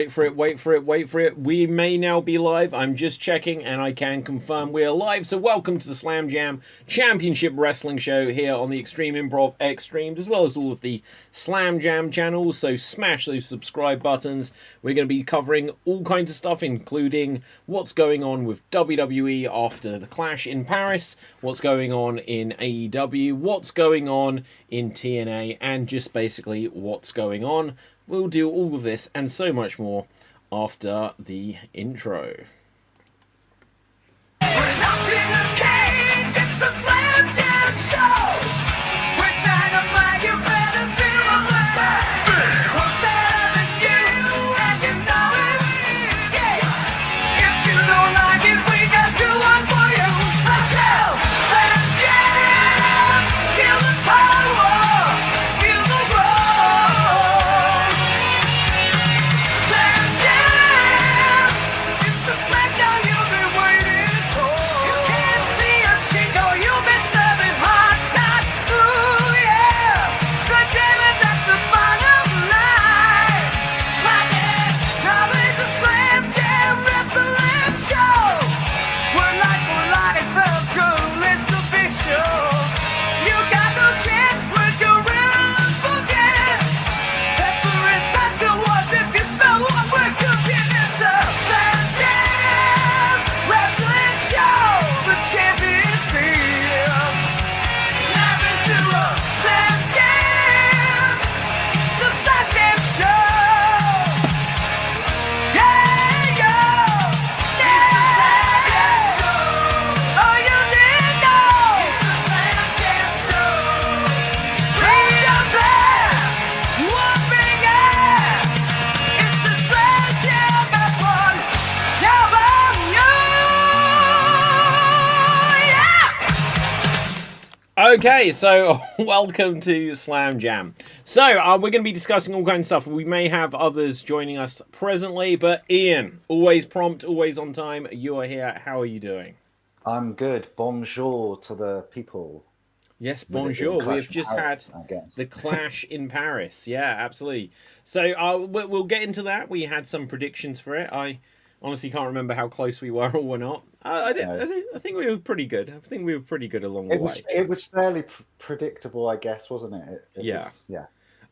Wait for it. We may now be live. I'm just checking and I can confirm we are live. So welcome to the Slam Jam Championship Wrestling Show here on the Extreme Improv Xstreamed, as well as all of the Slam Jam channels. So smash those subscribe buttons. We're going to be covering all kinds of stuff, including what's going on with WWE after the Clash in Paris, what's going on in AEW, what's going on in TNA, and just basically what's going on. We'll do all of this and so much more after the intro. We're locked in a cage, it's the Slam Jam Show. We're dynamite, you better feel alive. We're better than you, and you know it. Yeah. If you don't like it, we got two words for you. Slam Jam, Slam Jam. Feel the power, feel the roar. Slam Jam, it's the smackdown you've been waiting for. You can't see a Chico, you've been serving hot shot. Ooh yeah, Slam Jam, and that's the bottom line. Slam Jam, now it's a Slam Jam wrestling show. We're life, it's the big show. You got no chance with gorilla booking. That's the risk, that's the worst. If you smell what we're cooking, it's a Slam Jam wrestling show. The champions feel snap into a Slam Jam. The Slam Jam show. Yeah, yo. Yeah. Oh, you didn't know. It's the Slam Jam show. Read a glass, one big ass. It's the Slam Jam at one. Show on you. Yeah. Okay, so welcome to Slam Jam. So we're going to be discussing all kinds of stuff. We may have others joining us presently, but Ian, always prompt, always on time. You are here. How are you doing? I'm good. Bonjour to the people. Yes, With it bonjour. being Clash We've in just Paris, had I guess. the Clash in Paris. Yeah, absolutely. So we'll get into that. We had some predictions for it. I honestly can't remember how close we were or were not. I think we were pretty good. I think we were pretty good along the way. It was fairly predictable, I guess, wasn't it? Yeah. Yeah.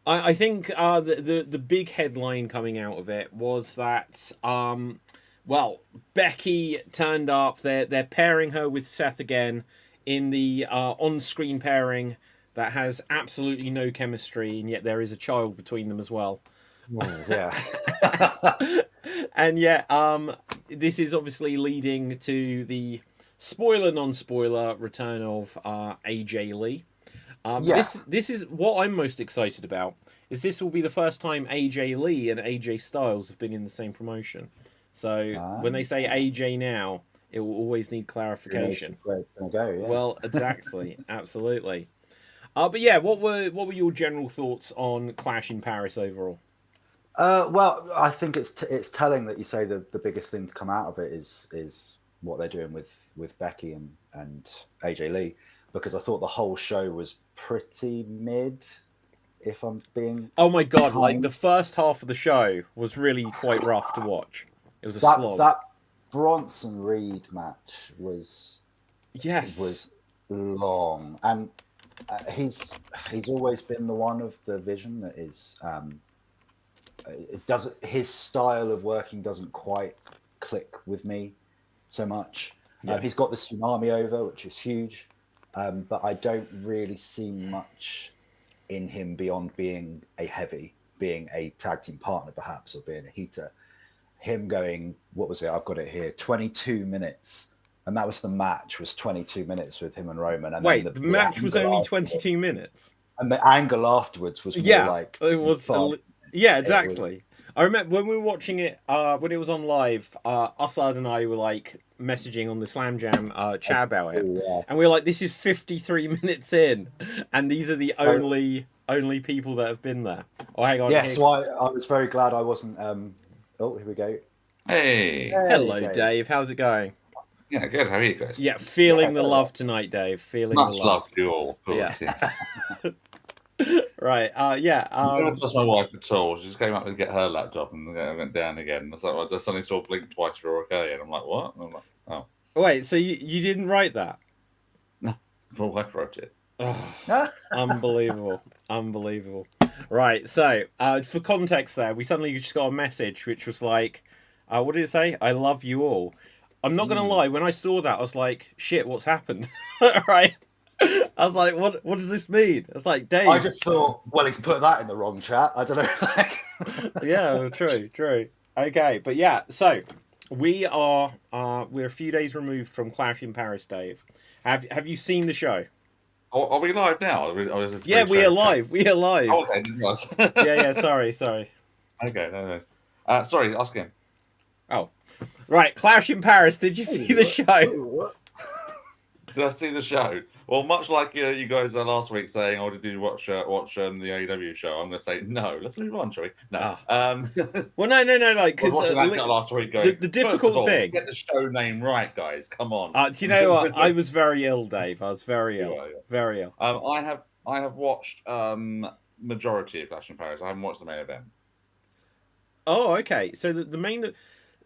I think the big headline coming out of it was that well, Becky turned up. They're pairing her with Seth again in the on-screen pairing that has absolutely no chemistry, and yet there is a child between them as well. Oh, yeah. And yet, this is obviously leading to the spoiler non-spoiler return of AJ Lee. Yeah. This is what I'm most excited about. Is this will be the first time AJ Lee and AJ Styles have been in the same promotion. So when they say AJ now, it will always need clarification. Where it's gonna go, yeah. Well, exactly, absolutely. But yeah, what were your general thoughts on Clash in Paris overall? Well, I think it's telling that you say the biggest thing to come out of it is what they're doing with Becky and AJ Lee, because I thought the whole show was pretty mid, if I'm being Oh my god! kind. Like the first half of the show was really quite rough to watch. It was a slog. That Bronson Reed match was long, and he's always been the one of the vision that is his style of working doesn't quite click with me so much. Yeah. He's got the tsunami over, which is huge, but I don't really see much in him beyond being a heavy, being a tag team partner perhaps, or being a heater. Him going, what was it? I've got it here, 22 minutes. And that was the match, was 22 minutes with him and Roman. And Wait, then the match was only 22 minutes? And the angle afterwards was more like... It was... Yeah, exactly. I remember when we were watching it, when it was on live, Assadie and I were like messaging on the Slam Jam chat about it. Yeah. And we were like, this is 53 minutes in. And these are the only people that have been there. Oh, hang on. Yeah, so I was very glad I wasn't... Oh, here we go. Hey. Hello, Dave. How's it going? Yeah, good. How are you guys? Yeah, feeling the love tonight, Dave. Feeling Much the love to you all, of course. Yeah. Yes. Right. Yeah. I don't trust my wife at all. She just came up to get her laptop and went down again. It's like, I just suddenly saw blink twice for okay, and I'm like, what? And I'm like, oh, Wait. So you didn't write that? no, my wife wrote it. Oh, unbelievable. Unbelievable. Right. So, for context, there we suddenly just got a message which was like, what did it say? I love you all. I'm not gonna lie. When I saw that, I was like, shit, what's happened? Right. I was like, what does this mean? It's like, Dave. I just thought, well, he's put that in the wrong chat. I don't know. Yeah, true. Okay, but yeah, so we're a few days removed from Clash in Paris, Dave. Have you seen the show? Are we live now? Or is this Yeah, we are pre-show? live. We are live. Oh, okay, it was. Yeah. Sorry. Okay, no. Sorry, ask him. Oh, right. Clash in Paris. Did you see the show? Did I see the show? Well, much like you guys last week saying, "Oh, did you watch the AEW show?" I'm going to say no. Let's move on, shall we? No. Well, no. Like, I was because watching that last week. Going, the difficult thing. Get the show name right, guys. Come on. Do you know what? I was very ill, Dave. I was very ill. Yeah. Very ill. I have watched majority of Clash in Paris. I haven't watched the main event. Oh, okay. So the main,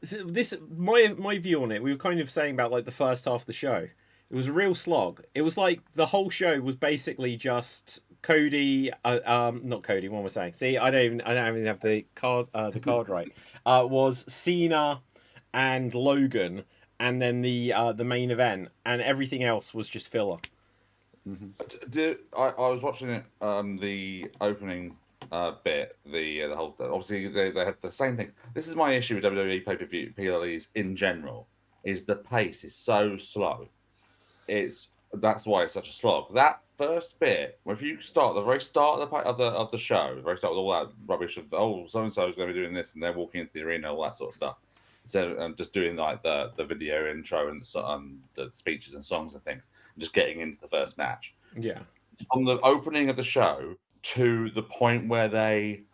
this my view on it. We were kind of saying about like the first half of the show. It was a real slog. It was like the whole show was basically just Cody. Not Cody. What was I saying? See, I don't even have the card right. Was Cena and Logan, and then the main event, and everything else was just filler. I was watching it. The opening bit. The whole. Obviously, they had the same thing. This is my issue with WWE pay-per-view PLEs in general. Is the pace is so slow. That's why it's such a slog. That first bit, if you start the very start of the show, the very start with all that rubbish of so and so is going to be doing this, and they're walking into the arena, all that sort of stuff. So just doing like the video intro and the speeches and songs and things, and just getting into the first match. Yeah. From the opening of the show to the point where they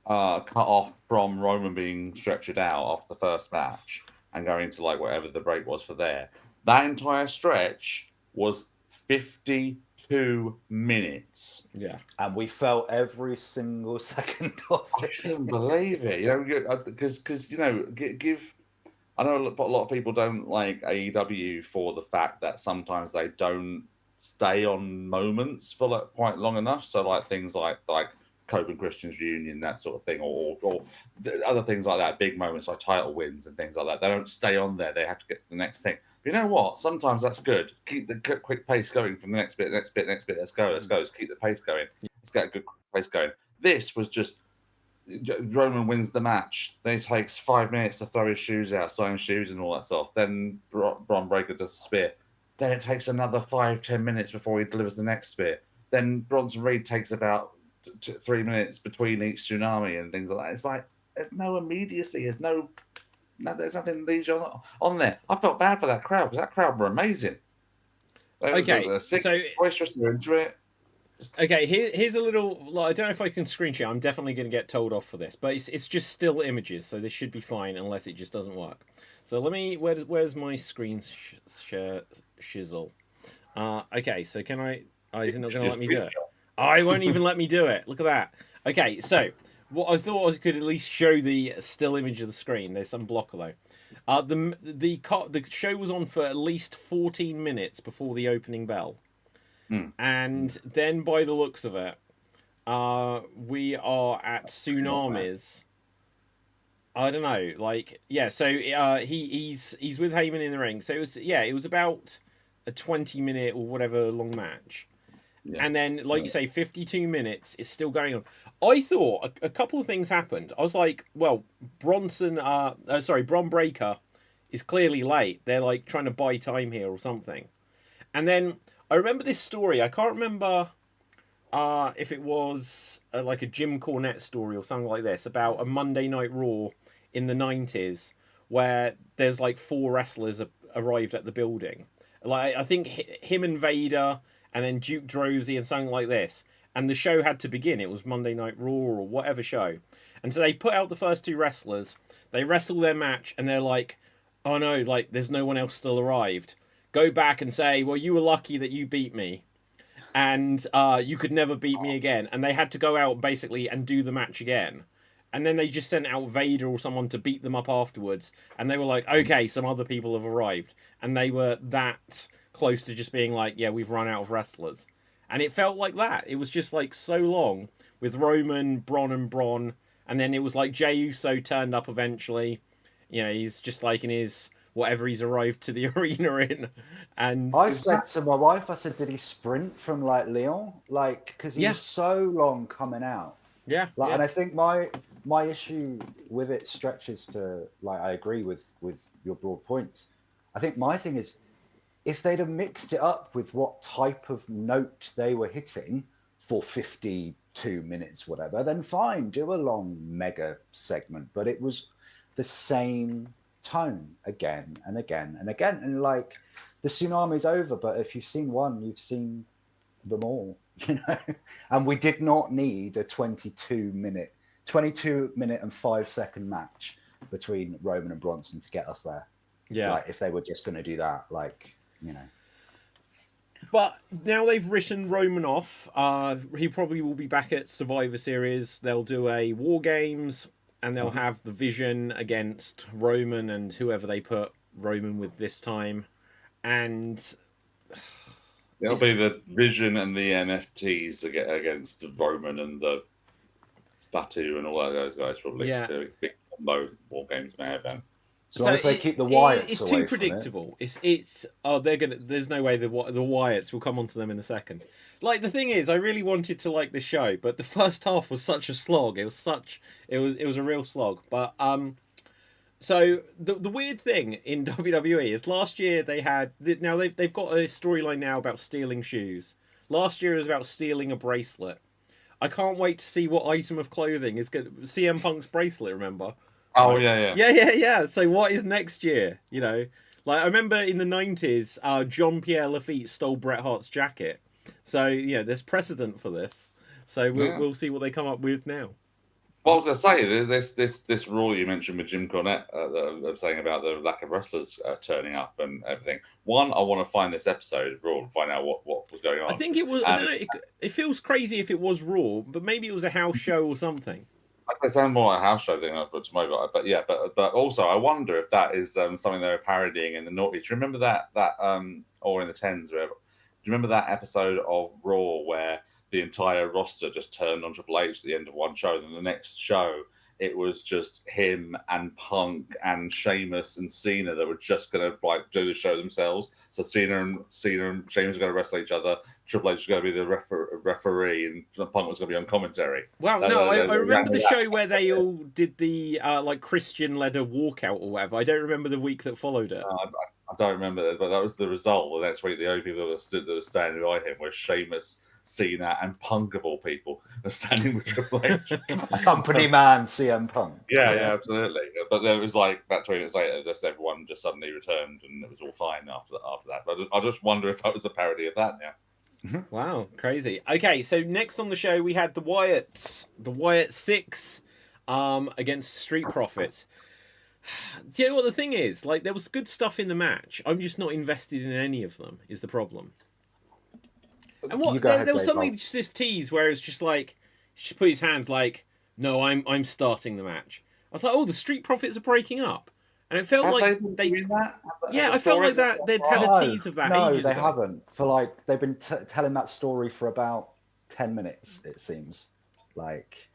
cut off from Roman being stretchered out after the first match and going to like whatever the break was for there. That entire stretch was 52 minutes. Yeah. And we felt every single second of I it. couldn't believe it. Because give. I know a lot of people don't like AEW for the fact that sometimes they don't stay on moments for like quite long enough. So like things like Cope and Christian's Union, that sort of thing, or other things like that, big moments like title wins and things like that. They don't stay on there. They have to get to the next thing. But you know what? Sometimes that's good. Keep the quick pace going from the next bit. Let's go. Let's keep the pace going. Let's get a good pace going. This was just Roman wins the match. Then it takes 5 minutes to throw his shoes out, sign shoes and all that stuff. Then Braun Breaker does a spear. Then it takes another 5-10 minutes before he delivers the next spear. Then Bronson Reed takes about 3 minutes between each tsunami and things like that. It's like there's no immediacy. There's nothing leisure on there. I felt bad for that crowd because that crowd were amazing. Okay, so boisterous, they're into it. Okay, here's a little. Like, I don't know if I can screenshot. I'm definitely going to get told off for this, but it's just still images, so this should be fine unless it just doesn't work. So let me. Where's my screen shizzle? Okay, so can I? Oh, is it not going to let me do it? Oh, it won't even let me do it. Look at that. Okay, so what I thought I could at least show the still image of the screen. There's some blocker though. The show was on for at least 14 minutes before the opening bell. And then by the looks of it, we are at tsunamis. I don't know, like, yeah. So he's with Heyman in the ring. So it was about a 20-minute or whatever long match. Yeah. And then, like you say, 52 minutes is still going on. I thought a couple of things happened. I was like, well, Braun Breaker is clearly late. They're like trying to buy time here or something. And then I remember this story. I can't remember if it was like a Jim Cornette story or something like this about a Monday Night Raw in the 90s where there's like 4 wrestlers arrived at the building. Like I think him and Vader and then Duke Droese and something like this. And the show had to begin. It was Monday Night Raw or whatever show. And so they put out the first 2 wrestlers. They wrestle their match and they're like, oh no, like there's no one else still arrived. Go back and say, well, you were lucky that you beat me. and you could never beat me again. And they had to go out basically and do the match again. And then they just sent out Vader or someone to beat them up afterwards. And they were like, okay, some other people have arrived. And they were that close to just being like, yeah, we've run out of wrestlers. And it felt like that. It was just like so long with Roman, Braun, and Braun. And then it was like Jey Uso turned up eventually. You know, he's just like in his whatever he's arrived to the arena in. And I said to my wife, I said, did he sprint from like Lyon? Like, because he was so long coming out. Yeah. Like, and I think my issue with it stretches to, like, I agree with your broad points. I think my thing is, if they'd have mixed it up with what type of note they were hitting for 52 minutes, whatever, then fine, do a long mega segment. But it was the same tone again and again and again. And like, the tsunami's over, but if you've seen one, you've seen them all, you know? And we did not need a 22 minute and 5 second match between Roman and Bronson to get us there. Yeah. Like, if they were just going to do that, like, you know. But now they've written Roman off. He probably will be back at Survivor Series. They'll do a War Games, and they'll have the Vision against Roman and whoever they put Roman with this time. And it'll be the Vision and the NFTs against Roman and the Batu and all those guys, probably. Yeah. Big combo War Games may have been. As long as they keep the Wyatts it's away too from predictable. It's they're gonna. There's no way the Wyatts will come onto them in a second. Like, the thing is, I really wanted to like the show, but the first half was such a slog. It was a real slog. But so the weird thing in WWE is last year they had, now they've got a storyline now about stealing shoes. Last year it was about stealing a bracelet. I can't wait to see what item of clothing is good. CM Punk's bracelet, remember? Oh, Like, yeah. So what is next year? You know, like, I remember in the 90s, John Pierre Lafitte stole Bret Hart's jacket. So, you know, there's precedent for this. So we'll see what they come up with now. Well, I was going to say, this rule you mentioned with Jim Cornette, saying about the lack of wrestlers turning up and everything. One, I want to find this episode of Raw and find out what was going on. I think it was, I don't know, it feels crazy if it was Raw, but maybe it was a house show or something. It sounds more like a house show thing, but yeah, but also I wonder if that is something they were parodying in the noughties. Do you remember that or in the tens, wherever? Do you remember that episode of Raw where the entire roster just turned on Triple H at the end of one show, and the next show it was just him and Punk and Sheamus and Cena that were just going to like do the show themselves. So Cena and Sheamus are going to wrestle each other. Triple H is going to be the referee, and Punk was going to be on commentary. Wow, I remember the show where they all did the like Christian led a walkout or whatever. I don't remember the week that followed it. I don't remember that, but that was the result. The next week, the only people that were standing by him were Sheamus, Cena, and Punk, of all people, are standing with Triple H. Company man, CM Punk. Yeah, absolutely. But there was like about 20 minutes later, just everyone just suddenly returned, and it was all fine after that. But I just wonder if that was a parody of that now. Wow, crazy. Okay, so next on the show we had the Wyatts, the Wyatt Six, against Street Profits. Do you know what the thing is? Like, there was good stuff in the match. I'm just not invested in any of them. Is the problem? And what there was something, just this tease where it's just like, he just put his hands like, no, I'm starting the match. I was like, oh, the Street Profits are breaking up, and it felt like they yeah, I felt like that they'd had a tease of that. No, ages they ago. haven't. For like, they've been telling that story for about 10 minutes. It seems like.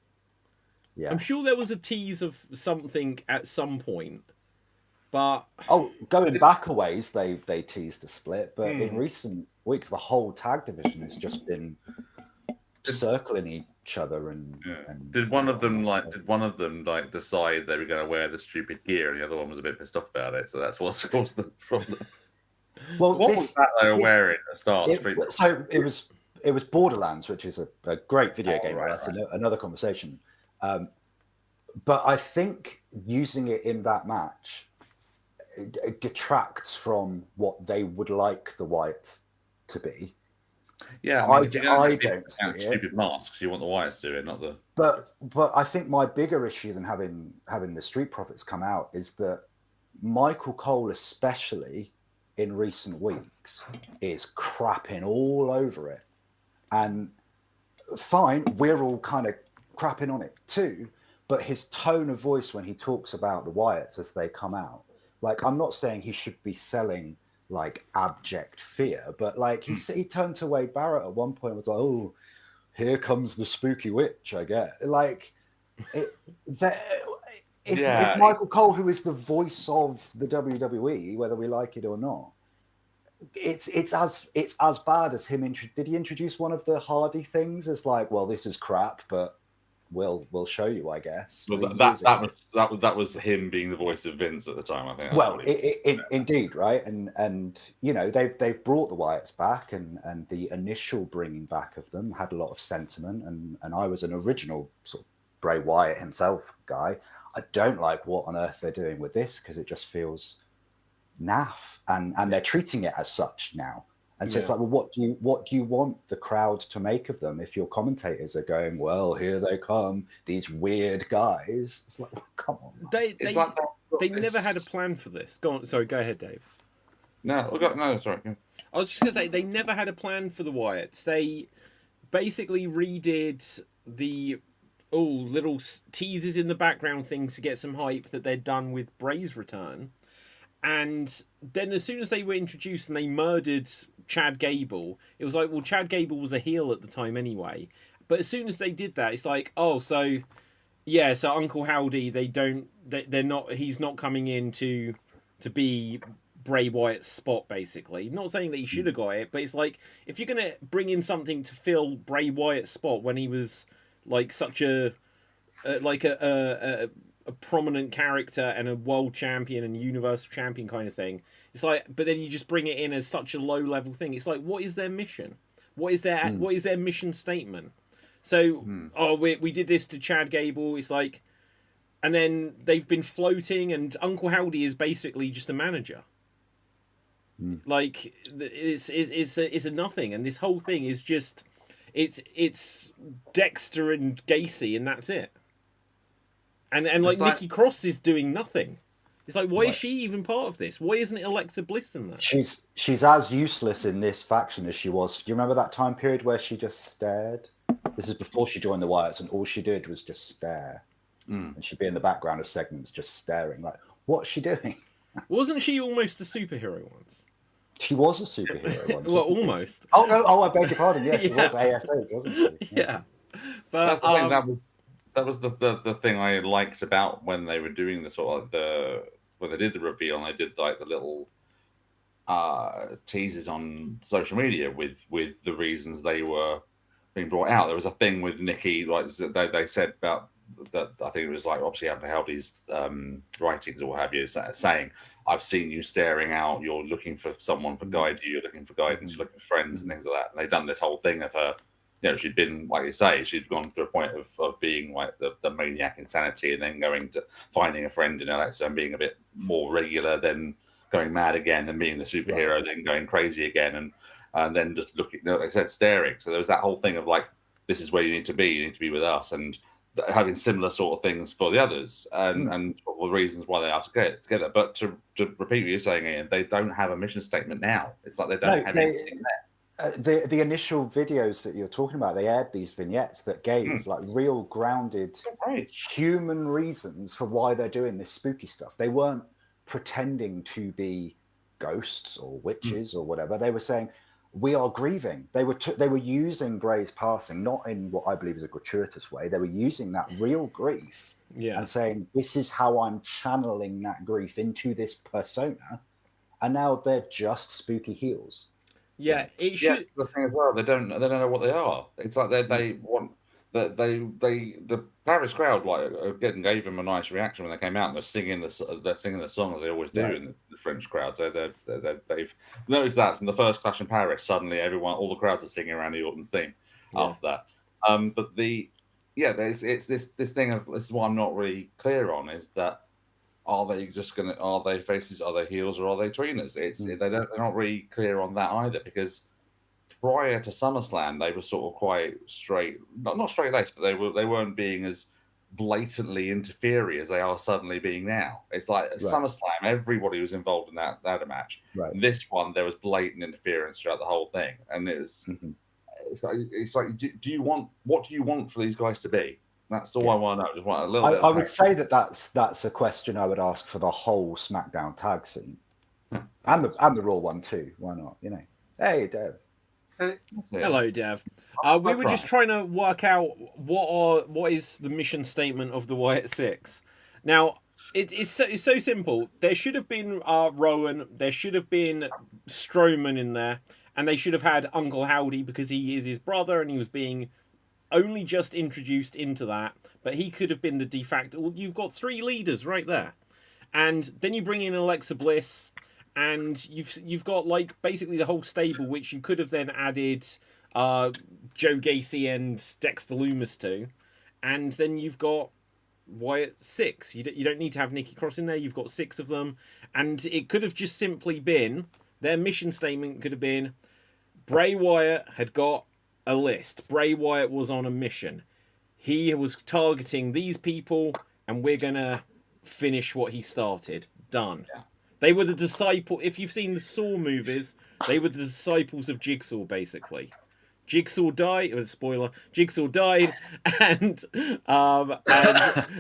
Yeah. I'm sure there was a tease of something at some point, but going back a ways, they teased a split, but in recent weeks, the whole tag division has just been circling each other and did one of them decide they were going to wear the stupid gear, and the other one was a bit pissed off about it, so that's what's caused the problem. Well, what was that they were wearing at the start? So it was Borderlands, which is a great video game. Right, that's another conversation. But I think using it in that match it detracts from what they would like the Wyatts to be. Yeah, I don't see it. Stupid masks. You want the Wyatts to do it, not the. But I think my bigger issue than having the Street Profits come out is that Michael Cole, especially in recent weeks, is crapping all over it. And fine, we're all kind of crapping on it too, but his tone of voice when he talks about the Wyatts as they come out, like, I'm not saying he should be selling like abject fear, but like he turned to Wade Barrett at one point and was like, oh, here comes the spooky witch, I get. Like, if Michael Cole, who is the voice of the WWE, whether we like it or not, it's as bad as him. Did he introduce one of the Hardy things as like, well, this is crap, but we'll show you, I guess. Well, that was him being the voice of Vince at the time, I think. Well, indeed, right? And you know, they've brought the Wyatts back, and the initial bringing back of them had a lot of sentiment, and I was an original sort of Bray Wyatt himself guy. I don't like what on earth they're doing with this, because it just feels naff, and they're treating it as such now. And so it's like, well, what do you want the crowd to make of them if your commentators are going, well, here they come, these weird guys? It's like, well, come on. They never had a plan for this. Go on. Sorry, go ahead, Dave. No, sorry. I was just going to say, they never had a plan for the Wyatts. They basically redid the little teasers in the background things to get some hype that they'd done with Bray's return. And then as soon as they were introduced and they murdered Chad Gable, it was like, well, Chad Gable was a heel at the time anyway. But as soon as they did that, it's like, oh, so Uncle Howdy, he's not coming in to be Bray Wyatt's spot, basically. Not saying that he should have got it, but it's like, if you're going to bring in something to fill Bray Wyatt's spot when he was like such a prominent character and a world champion and universal champion kind of thing, it's like, but then you just bring it in as such a low level thing. It's like, what is their mission? What is their mission statement? So we did this to Chad Gable. It's like, and then they've been floating, and Uncle Howdy is basically just a manager. Like, it's a nothing, and this whole thing is just it's Dexter and Gacy, and that's it. And like Nikki Cross is doing nothing. It's like, why is she even part of this? Why isn't it Alexa Bliss in that? She's as useless in this faction as she was. Do you remember that time period where she just stared? This is before she joined the Wyatts, and all she did was just stare. And she'd be in the background of segments just staring. Like, what's she doing? Wasn't she almost a superhero once? She was a superhero once. Well, almost. Oh, no. Oh, I beg your pardon. Yeah, she was ASH, wasn't she? Yeah. But that's the thing, that was the thing I liked about when they were doing the sort of when they did the reveal, and they did like the little teasers on social media with the reasons they were being brought out. There was a thing with Nikki, like they said about that. I think it was like, obviously Uncle Howdy's writings or what have you, saying, I've seen you staring out, you're looking for someone for guidance, you're looking for guidance, you're looking for friends and things like that. And they've done this whole thing of her, you know, she'd been, like you say, she'd gone through a point of being like the maniac insanity, and then going to finding a friend in Alexa and being a bit more regular, then going mad again, then being the superhero, then going crazy again, and then just looking, like I said, staring. So there was that whole thing of like, this is where you need to be with us, and having similar sort of things for the others, and the reasons why they are together. But to repeat what you're saying, Ian, they don't have a mission statement now. It's like they don't have anything there. The initial videos that you're talking about, they aired these vignettes that gave like real grounded human reasons for why they're doing this spooky stuff. They weren't pretending to be ghosts or witches or whatever. They were saying, we are grieving. They were using Bray's passing, not in what I believe is a gratuitous way. They were using that real grief and saying, this is how I'm channeling that grief into this persona. And now they're just spooky heels. Yeah, it should. Yeah, the thing as well, they don't know what they are. It's like they want that the Paris crowd again gave them a nice reaction when they came out, and they're singing the song as they always do in the French crowd. So they've noticed that from the first Clash in Paris, suddenly all the crowds are singing around the Orton's theme after that. But it's this thing of, this is what I'm not really clear on, is that are they faces, are they heels, or are they tweeners? They're not really clear on that either, because prior to SummerSlam they were sort of quite straight, not straight laced, but they weren't being as blatantly interfering as they are suddenly being now. It's like SummerSlam, everybody was involved in that match. This one, there was blatant interference throughout the whole thing, and it was it's like do you want, what do you want for these guys to be? That's all I want to know. Just want a little bit. I would say that's a question I would ask for the whole SmackDown tag scene, and the Raw one too. Why not? You know, hey Dev. Hello, Dev. We were just trying to work out what is the mission statement of the Wyatt Six. Now, it's so simple. There should have been Rowan. There should have been Strowman in there, and they should have had Uncle Howdy because he is his brother, and he was being only just introduced into that. But he could have been the de facto. You've got 3 leaders right there, and then you bring in Alexa Bliss. And you've got like basically the whole stable, which you could have then added Joe Gacy and Dexter Lumis to, and then you've got Wyatt 6. You don't need to have Nikki Cross in there. You've got 6 of them, and it could have just simply been their mission statement could have been Bray Wyatt had got a list. Bray Wyatt was on a mission. He was targeting these people, and we're gonna finish what he started. Done. Yeah. They were the disciple. If you've seen the Saw movies, they were the disciples of Jigsaw, basically. Jigsaw died. Spoiler. Jigsaw died, and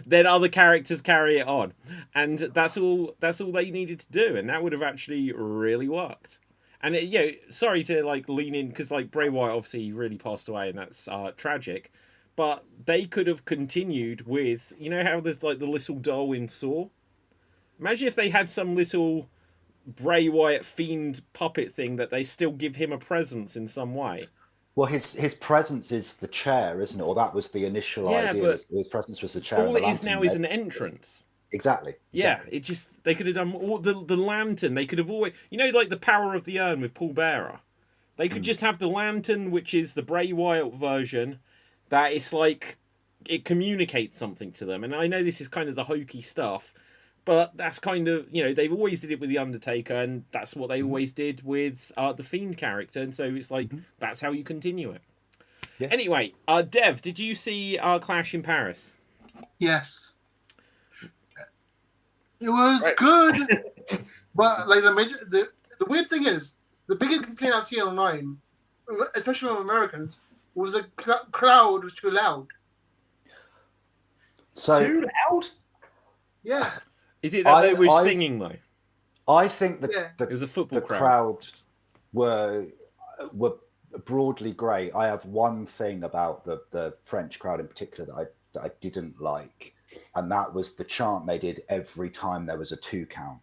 then other characters carry it on, and that's all they needed to do, and that would have actually really worked. And sorry to like lean in because like Bray Wyatt obviously really passed away, and that's tragic. But they could have continued with how there's like the little doll in Saw. Imagine if they had some little Bray Wyatt fiend puppet thing that they still give him a presence in some way. Well, his presence is the chair, isn't it? Or that was the initial idea. But his presence was the chair. All it is now is an entrance. Exactly. Yeah, it just they could have done all the lantern. They could have always like the Power of the Urn with Paul Bearer. They could just have the lantern, which is the Bray Wyatt version. That it's like it communicates something to them. And I know this is kind of the hokey stuff. But that's kind of, they've always did it with The Undertaker, and that's what they always did with the Fiend character. And so it's like, that's how you continue it. Yeah. Anyway, Dev, did you see Clash in Paris? Yes. It was good. But like the weird thing is, the biggest complaint I've seen online, especially from Americans, was the crowd was too loud. So, too loud? Yeah. Is it that they were singing though? I think it was a football crowd were broadly great. I have one thing about the French crowd in particular that I didn't like, and that was the chant they did every time there was a 2 count.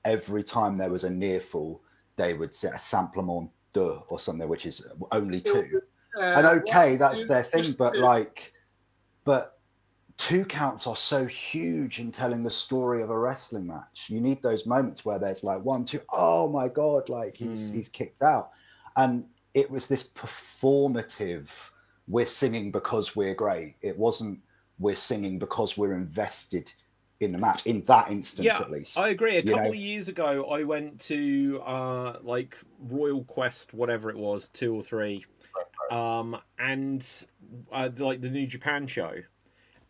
Every time there was a near fall, they would say a simplement deux or something, which is only 2. And that's their thing, but 2 counts are so huge in telling the story of a wrestling match. You need those moments where there's like 1, 2, oh my God, like he's kicked out. And it was this performative, we're singing because we're great. It wasn't we're singing because we're invested in the match, in that instance at least. I agree. A couple of years ago, I went to like Royal Quest, whatever it was, 2 or 3, and like the New Japan show.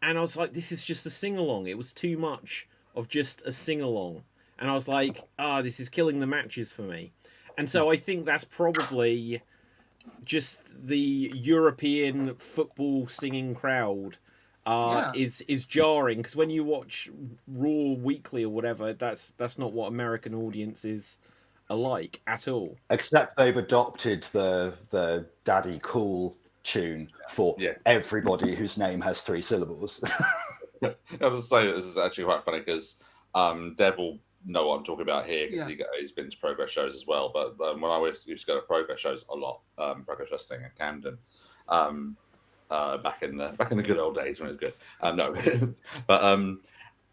And I was like, this is just a sing-along. It was too much of just a sing-along. And I was like, this is killing the matches for me. And so I think that's probably just the European football singing crowd is jarring. Because when you watch Raw Weekly or whatever, that's not what American audiences are like at all. Except they've adopted the Daddy Cool tune for everybody whose name has 3 syllables. I was to say that this is actually quite funny because Dev will know what I'm talking about here because he's been to Progress shows as well. But when I used to go to Progress shows a lot, Progress Wrestling in Camden, back in the good old days when it was good. No, but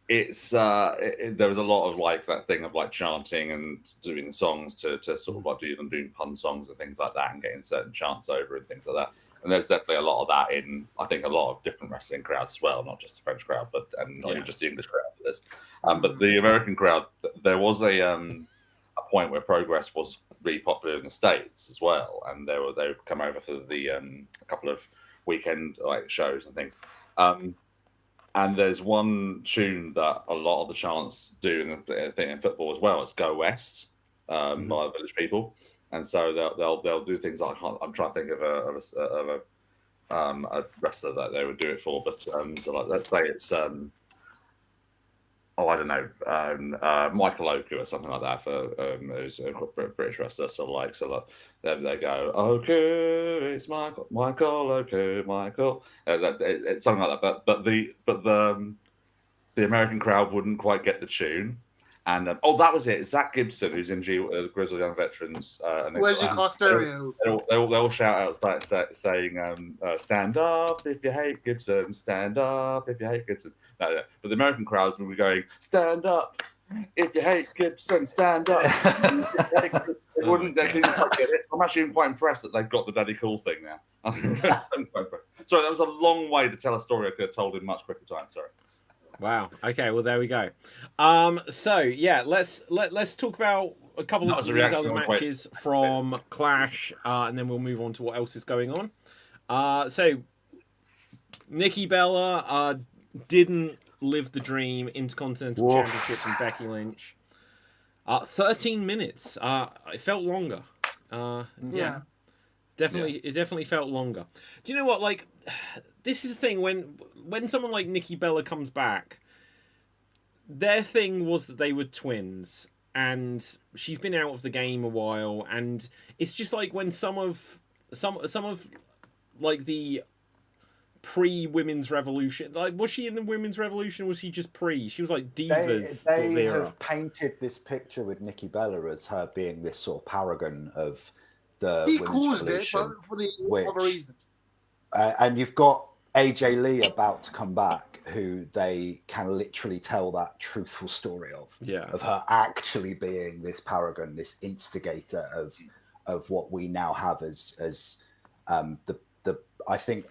it's there was a lot of like that thing of like chanting and doing songs to sort of like doing pun songs and things like that and getting certain chants over and things like that. And there's definitely a lot of that in, I think, a lot of different wrestling crowds as well, not just the French crowd, but not even just the English crowd for this. But the American crowd, there was a point where Progress was really popular in the States as well, and they would come over for the a couple of weekend like shows and things. And there's one tune that a lot of the chants do in football as well. It's "Go West" by the Village People. and so they'll do things like I'm trying to think of a wrestler that they would do it for, but so like let's say it's I don't know, Michael Oku or something like that for who's a British wrestler. There they go, Oku, it's Michael Oku, Michael. It's something like that. But the American crowd wouldn't quite get the tune. And that was it. Zach Gibson, who's in Grizzled Young Veterans. Where's your car stereo? They all shout out like saying, "Stand up if you hate Gibson. Stand up if you hate Gibson." No. But the American crowds will be going, "Stand up if you hate Gibson. Stand up." They couldn't quite get it. I'm actually quite impressed that they've got the Daddy Cool thing now. I'm quite impressed. Sorry, that was a long way to tell a story I could have told in much quicker time. Sorry. Wow. Okay. Well, there we go. So yeah, let's talk about a couple of these other matches from Clash, and then we'll move on to what else is going on. So Nikki Bella didn't live the dream. Intercontinental Championship from Becky Lynch. 13 minutes. It felt longer. Yeah. It definitely felt longer. Do you know what? Like, this is the thing when someone like Nikki Bella comes back, their thing was that they were twins, and she's been out of the game a while, and it's just like when some of like the pre-women's revolution, like, was she in the women's revolution, or was she just pre? She was like divas. They have painted this picture with Nikki Bella as her being this sort of paragon of the women's revolution, but for the other reasons. And you've got AJ Lee about to come back, who they can literally tell that truthful story of her actually being this paragon, this instigator of what we now have as the I think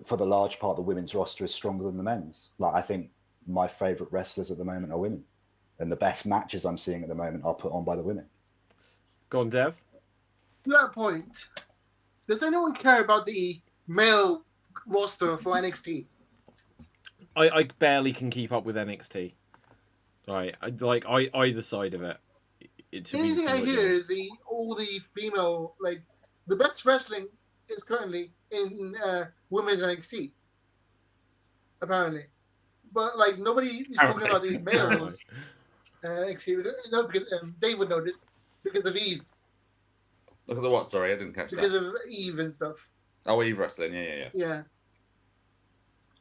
for the large part the women's roster is stronger than the men's. Like, I think my favorite wrestlers at the moment are women, and the best matches I'm seeing at the moment are put on by the women. Go on, Dev. To that point, does anyone care about the male roster for NXT? I barely can keep up with NXT. Right, either side of it. The only thing I hear is all the female, like, the best wrestling is currently in women's NXT, apparently. But like, nobody is talking about these males NXT. No, because they would know this because of Eve. Look at the what story? I didn't catch because that. Because of Eve and stuff. Oh, Eve wrestling, yeah.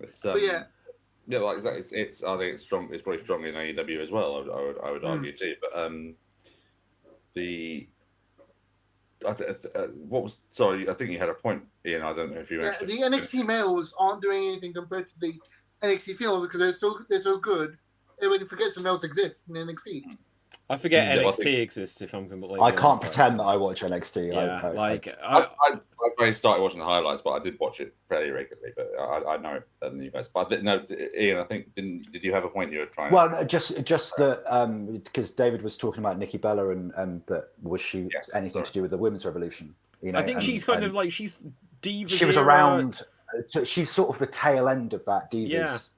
It's, but yeah. Yeah, like exactly. It's I think it's strong. It's probably strong in AEW as well. I would argue too. But what was? Sorry, I think you had a point, Ian. I don't know if you. Yeah, the NXT males aren't doing anything compared to the NXT female because they're so good. Everybody forgets the males exist in NXT. I forget NXT exists, if I'm completely honest. I can't pretend that I watch NXT. Yeah, I only started watching the highlights, but I did watch it fairly regularly. But I know it better than you guys. But no, Ian, I think did you have a point you were trying? Well, no, just that because David was talking about Nikki Bella and that was she anything to do with the women's revolution? You know, I think she's kind of like she's divas. She was around. She's sort of the tail end of that divas.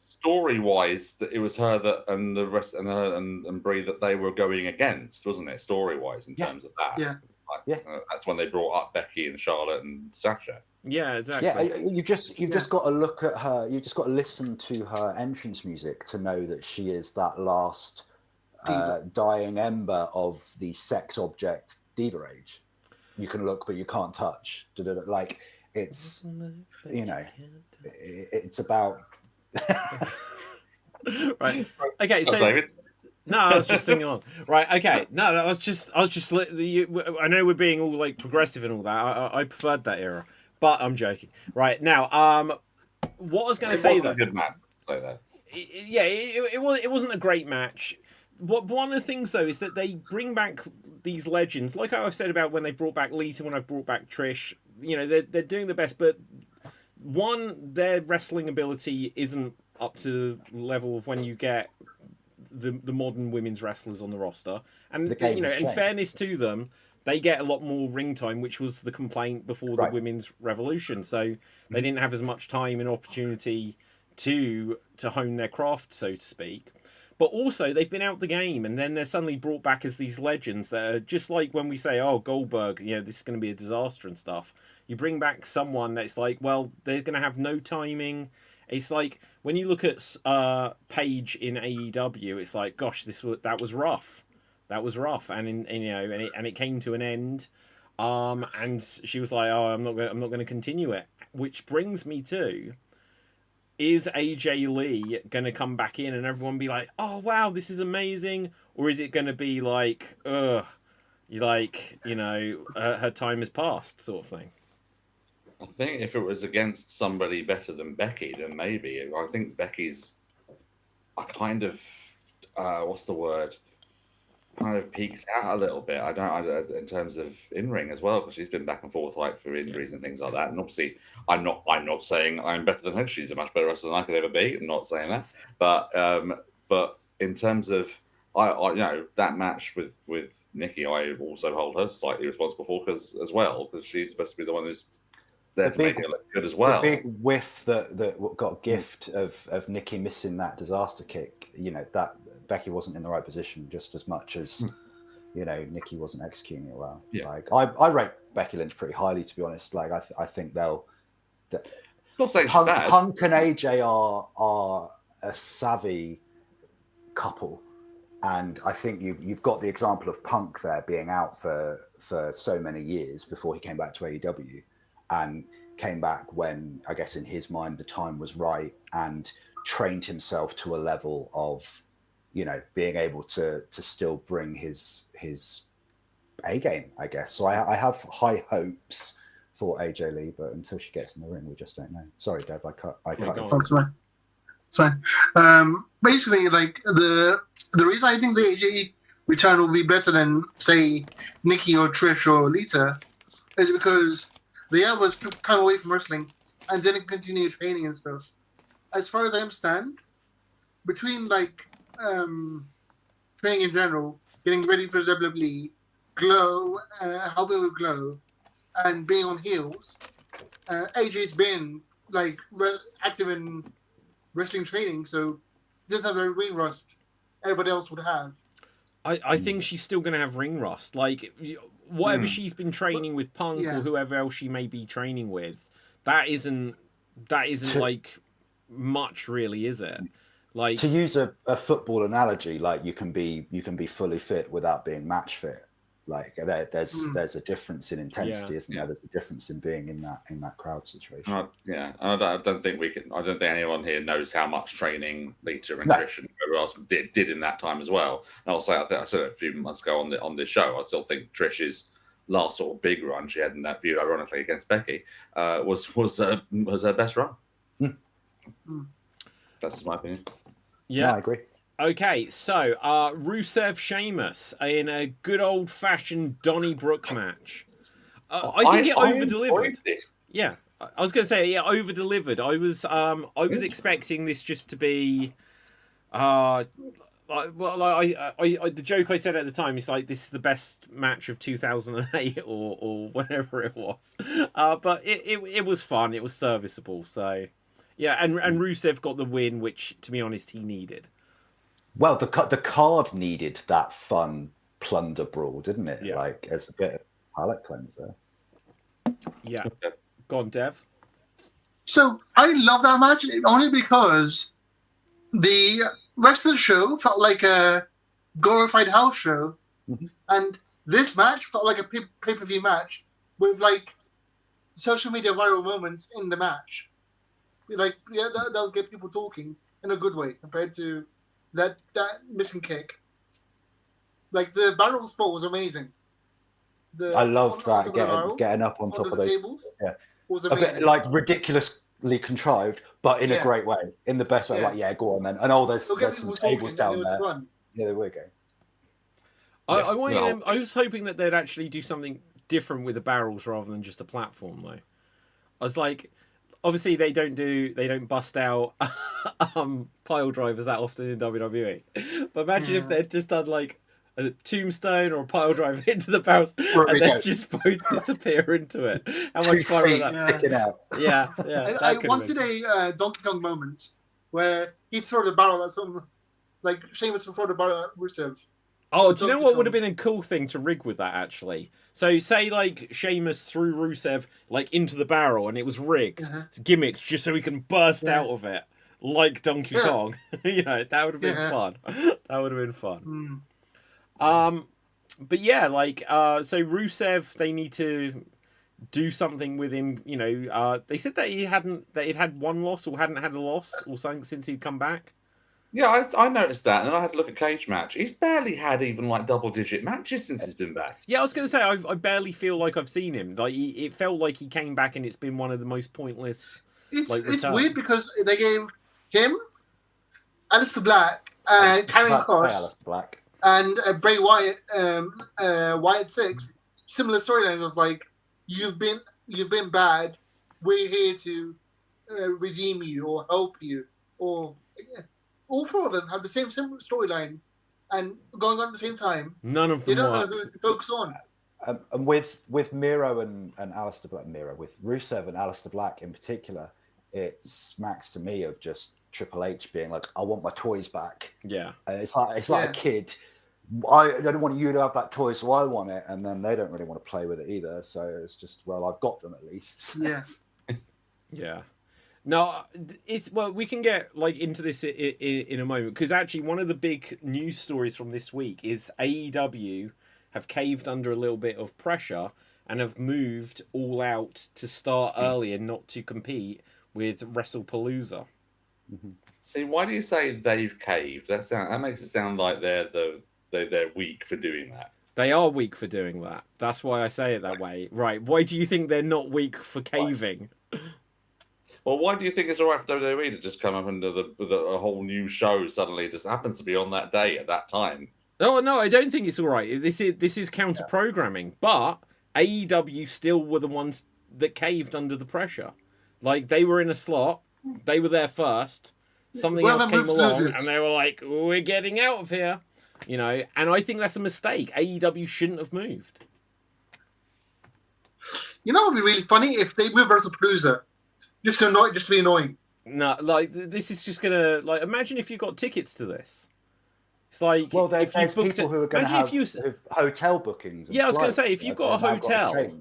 Story-wise, that it was her that and the rest and her and Brie that they were going against, wasn't it? Story-wise, in terms of that, that's when they brought up Becky and Charlotte and Sasha. Yeah, exactly. Yeah, you've just got to look at her. You've just got to listen to her entrance music to know that she is that last dying ember of the sex object diva age. You can look, but you can't touch. Like, it's it's about. Right. Okay. So no, I was just singing along. Right. Okay. No, I was just. I know we're being all like progressive and all that. I preferred that era, but I'm joking. Right now, what I was going to say though. Good match. Say that. It wasn't a great match. One of the things though is that they bring back these legends, like I've said about when they brought back Lita, when I've brought back Trish. You know, they're doing the best, but. One, their wrestling ability isn't up to the level of when you get the modern women's wrestlers on the roster. And, you know, in fairness to them, they get a lot more ring time, which was the complaint before the women's revolution. So they didn't have as much time and opportunity to hone their craft, so to speak. but also they've been out the game, and then they're suddenly brought back as these legends that are just like when we say, "Oh, Goldberg, this is going to be a disaster and stuff." You bring back someone that's like, well, they're going to have no timing. It's like when you look at Paige in AEW, it's like, gosh, that was rough. That was rough, and it came to an end. And she was like, "Oh, I'm not going to continue it." Which brings me to, is AJ Lee going to come back in and everyone be like, "Oh wow, this is amazing," or is it going to be like, "Ugh, her time has passed," sort of thing? I think if it was against somebody better than Becky, then maybe. I think Becky's a kind of what's the word? Kind of peaked out a little bit. I don't in terms of in ring as well, because she's been back and forth like for injuries and things like that. And obviously, I'm not saying I'm better than her. She's a much better wrestler than I could ever be. I'm not saying that. But in terms of I that match with Nikki, I also hold her slightly responsible for because she's supposed to be the one who's there to make it look good as well. The big whiff that got gift of Nikki missing that disaster kick. That Becky wasn't in the right position just as much as Nikki wasn't executing it well. Yeah. Like I rate Becky Lynch pretty highly, to be honest. Like I think they'll. Not saying Punk, she's bad. Punk and AJ are a savvy couple, and I think you've got the example of Punk there being out for so many years before he came back to AEW, and came back when, I guess in his mind, the time was right, and trained himself to a level of being able to still bring his A game, I guess. So I have high hopes for AJ Lee, but until she gets in the ring, we just don't know. Sorry, Dev, I cut. That's fine. It's fine. Basically, like the reason I think the AJ return will be better than, say, Nikki or Trish or Lita is because the others took time away from wrestling and didn't continue training and stuff. As far as I understand, between like training in general, getting ready for the WWE, Glow, helping with Glow, and being on heels, AJ's been like active in wrestling training, so he doesn't have the ring rust everybody else would have. I think she's still going to have ring rust. Like, whatever she's been training with Punk or whoever else she may be training with, that isn't like much really, is it? Like, to use a football analogy, like you can be fully fit without being match fit. Like there's a difference in intensity, isn't there? There's a difference in being in that crowd situation. I don't think anyone here knows how much training Lita and Trish and whoever else did in that time as well. And also, I said it a few months ago on this show. I still think Trish's last sort of big run she had in that feud, ironically against Becky, was her best run. That's just my opinion. Yeah, I agree. Okay, so Rusev Sheamus in a good old fashioned Donnybrook match. I think it over delivered. Yeah, I was going to say over delivered. I was expecting this just to be, the joke I said at the time is like, this is the best match of 2008 or whatever it was. But it was fun. It was serviceable. So yeah, and Rusev got the win, which to be honest he needed. Well, the card needed that fun plunder brawl, didn't it? Yeah. Like as a bit of palate cleanser. Yeah. Go on, Dev. So I love that match only because the rest of the show felt like a glorified house show, and this match felt like a pay-per-view match with like social media viral moments in the match. Like that'll get people talking in a good way compared to that missing kick. Like the barrel spot was amazing. I loved that getting up on top of those tables. Yeah, was a bit like ridiculously contrived, but in a great way, in the best way. Yeah. Like, go on then. And there's some tables down there. Fun. Yeah, there we go. I was hoping that they'd actually do something different with the barrels rather than just a platform, though. I was like, obviously they don't bust out pile drivers that often in WWE. But imagine if they'd just done like a tombstone or a pile driver into the barrels and then just both disappear into it. How much fun would that? Sticking out. Yeah. I wanted a Donkey Kong moment where he'd throw the barrel at some like Sheamus before the Rusev. Oh, do you know what would have been a cool thing to rig with that, actually? So, say, like, Sheamus threw Rusev, like, into the barrel, and it was rigged. Gimmicks, just so he can burst out of it, like Donkey Kong. You know, that would have been fun. That would have been fun. But yeah, like, so Rusev, they need to do something with him, you know. They said that he'd had one loss, or hadn't had a loss, or something since he'd come back. Yeah, I noticed that, and then I had to look at Cage Match. He's barely had even like double-digit matches since he's been back. Yeah, I was going to say I barely feel like I've seen him. Like it felt like he came back, and it's been one of the most pointless. It's weird because they gave him, Aleister Black, and Karrion Kross, and Bray Wyatt, Wyatt 6, similar storylines of like you've been bad. We're here to redeem you or help you or. All four of them have the same storyline and going on at the same time. None of them They don't know who to focus on. And with Miro and Aleister Black, with Rusev and Aleister Black in particular, it smacks to me of just Triple H being like, "I want my toys back." Yeah, it's like a kid. I don't want you to have that toy, so I want it, and then they don't really want to play with it either. So it's just, well, I've got them at least. Yes. Yeah. No, we can get like into this in a moment, because actually one of the big news stories from this week is AEW have caved under a little bit of pressure and have moved All Out to start early and not to compete with WrestlePalooza. See, why do you say they've caved? That makes it sound like they're weak for doing that. They are weak for doing that. That's why I say it that way. Right? Why do you think they're not weak for caving? Well, why do you think it's all right for WWE to just come up and with a whole new show suddenly? Just happens to be on that day at that time. No, I don't think it's all right. This is counter programming, but AEW still were the ones that caved under the pressure. Like they were in a slot, they were there first. Something else came along, and they were like, "We're getting out of here," you know. And I think that's a mistake. AEW shouldn't have moved. You know, it would be really funny if they moved WrestlePalooza. Just to be annoying. No, like this is just gonna like. Imagine if you got tickets to this. It's like, well, there's people who are going to have hotel bookings. Yeah, I was going to say, if you've got a hotel,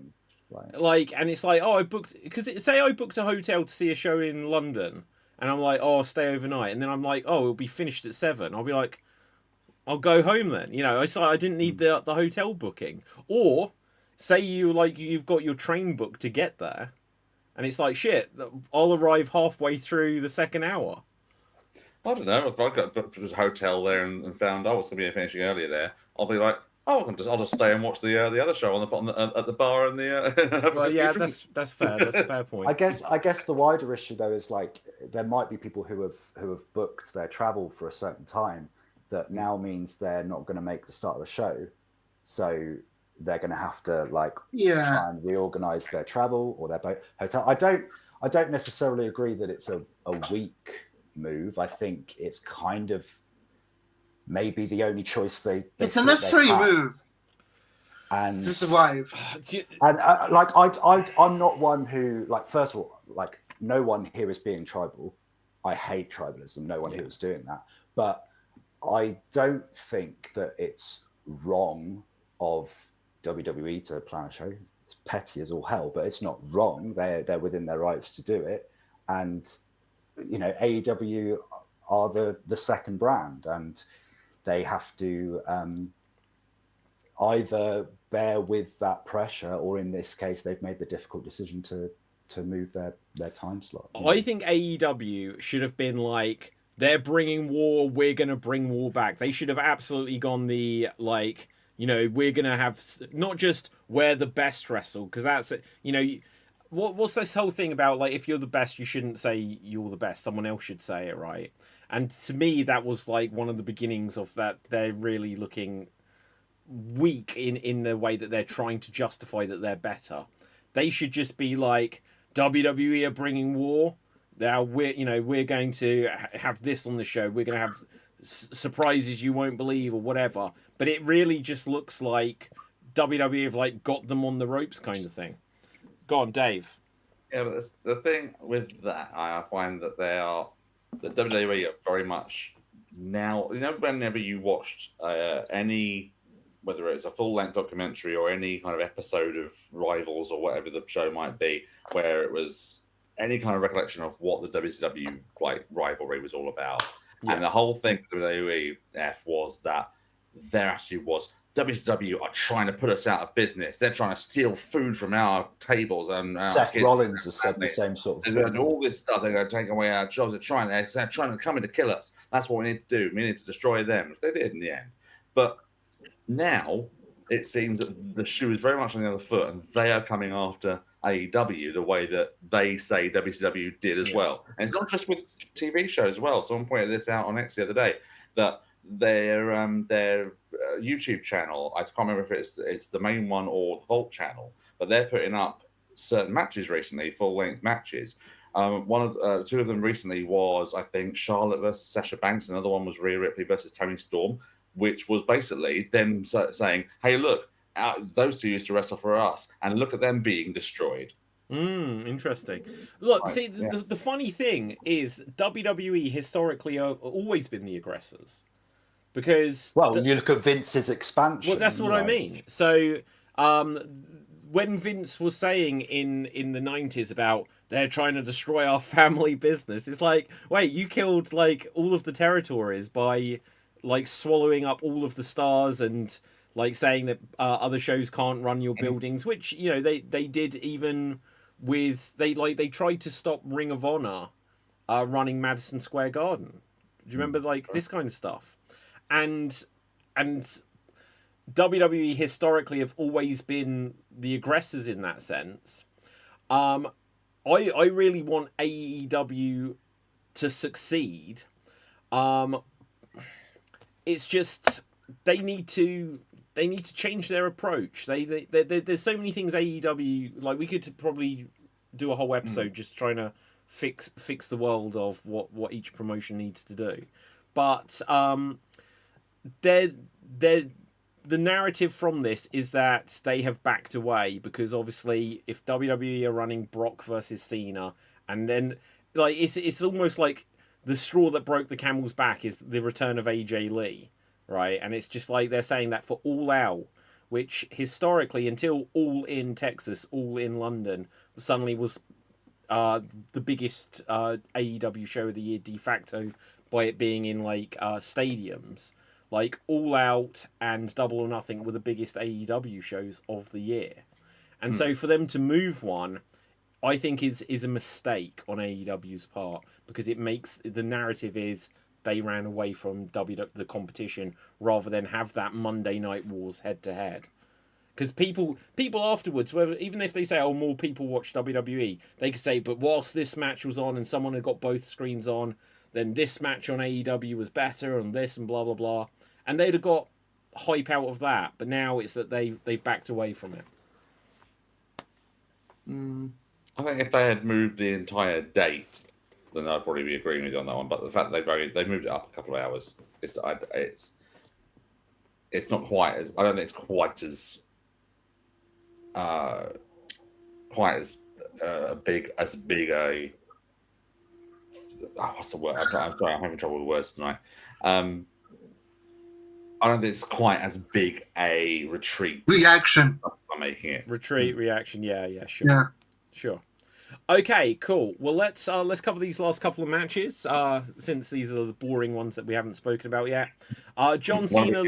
like, and it's like, oh, I booked, because say I booked a hotel to see a show in London, and I'm like, oh, I'll stay overnight, and then I'm like, oh, it'll be finished at 7. I'll be like, I'll go home then. You know, it's like I didn't need the hotel booking. Or say you've got your train booked to get there. And it's like, shit, I'll arrive halfway through the second hour. I don't know. If I got booked a hotel there and found, it's going to be finishing earlier there, I'll be like, I'll just stay and watch the other show at the bar and the. Well, yeah, that's fair. That's a fair point. I guess the wider issue though is like there might be people who have booked their travel for a certain time that now means they're not going to make the start of the show, so they're going to have to try and reorganize their travel or their hotel. I don't necessarily agree that it's a weak move. I think it's kind of maybe the only choice it's a necessary move and to survive. And I'm not one who first of all, no one here is being tribal. I hate tribalism. No one here is doing that. But I don't think that it's wrong of WWE to plan a show. It's petty as all hell, but it's not wrong. They're within their rights to do it. And you know, AEW are the second brand, and they have to either bear with that pressure, or in this case, they've made the difficult decision to move their time slot. I think AEW should have been like, they're bringing war, we're going to bring war back. They should have absolutely gone the you know, we're going to have not just we're the best wrestle, because that's, you know, what's this whole thing about, like, if you're the best, you shouldn't say you're the best. Someone else should say it, right? And to me, that was like one of the beginnings of that. They're really looking weak in the way that they're trying to justify that they're better. They should just be like, WWE are bringing war. Now we're going to have this on the show. We're going to have surprises you won't believe or whatever. But it really just looks like WWE have got them on the ropes kind of thing. Go on, Dave. Yeah, but the thing with that, I find that WWE are very much now, whenever you watched any, whether it's a full-length documentary or any kind of episode of Rivals or whatever the show might be, where it was any kind of recollection of what the WCW rivalry was all about. Yeah. And the whole thing with WWF was that their attitude was, WCW are trying to put us out of business. They're trying to steal food from our tables. And Seth Rollins has said the same sort of thing. thing. Doing all this stuff. They're going to take away our jobs. They're trying to come in to kill us. That's what we need to do. We need to destroy them, which they did in the end. But now it seems that the shoe is very much on the other foot, and they are coming after AEW the way that they say WCW did as well. And it's not just with TV shows as well. Someone pointed this out on X the other day, that their YouTube channel, I can't remember if it's the main one or the Vault channel, but they're putting up certain matches recently, full-length matches. Two of them recently was, I think, Charlotte versus Sasha Banks. Another one was Rhea Ripley versus Toni Storm, which was basically them saying, hey, look, those two used to wrestle for us, and look at them being destroyed. Interesting. Look, see, the funny thing is WWE historically have always been the aggressors. Because you look at Vince's expansion. Well, that's what I mean. So, when Vince was saying in the 90s about they're trying to destroy our family business, it's like, wait, you killed like all of the territories by like swallowing up all of the stars and like saying that other shows can't run your buildings, which they did even with they tried to stop Ring of Honor running Madison Square Garden. Do you remember like this kind of stuff? And WWE historically have always been the aggressors in that sense. I really want AEW to succeed. It's just they need to change their approach. There's so many things AEW, like we could probably do a whole episode just trying to fix the world of what each promotion needs to do, but the narrative from this is that they have backed away because obviously if WWE are running Brock versus Cena, and then like it's almost like the straw that broke the camel's back is the return of AJ Lee, right? And it's just like they're saying that for All Out, which historically until All In Texas, All In London suddenly was the biggest AEW show of the year de facto by it being in like stadiums. Like All Out and Double or Nothing were the biggest AEW shows of the year. And so for them to move one, I think is a mistake on AEW's part, because it makes the narrative is they ran away from the competition rather than have that Monday Night Wars head to head. Because people afterwards, even if they say, oh, more people watch WWE, they could say, but whilst this match was on and someone had got both screens on, then this match on AEW was better and this and blah, blah, blah. And they'd have got hype out of that. But now it's that they've backed away from it. I think if they had moved the entire date, then I'd probably be agreeing with you on that one. But the fact that they moved it up a couple of hours, it's not quite as, I don't think it's quite as big a what's the word? I'm sorry, I'm having trouble with words tonight. I don't think it's quite as big a retreat. Reaction. I'm making it. Reaction. Yeah, sure. Sure. Okay, cool. Well, let's cover these last couple of matches, since these are the boring ones that we haven't spoken about yet. John Cena,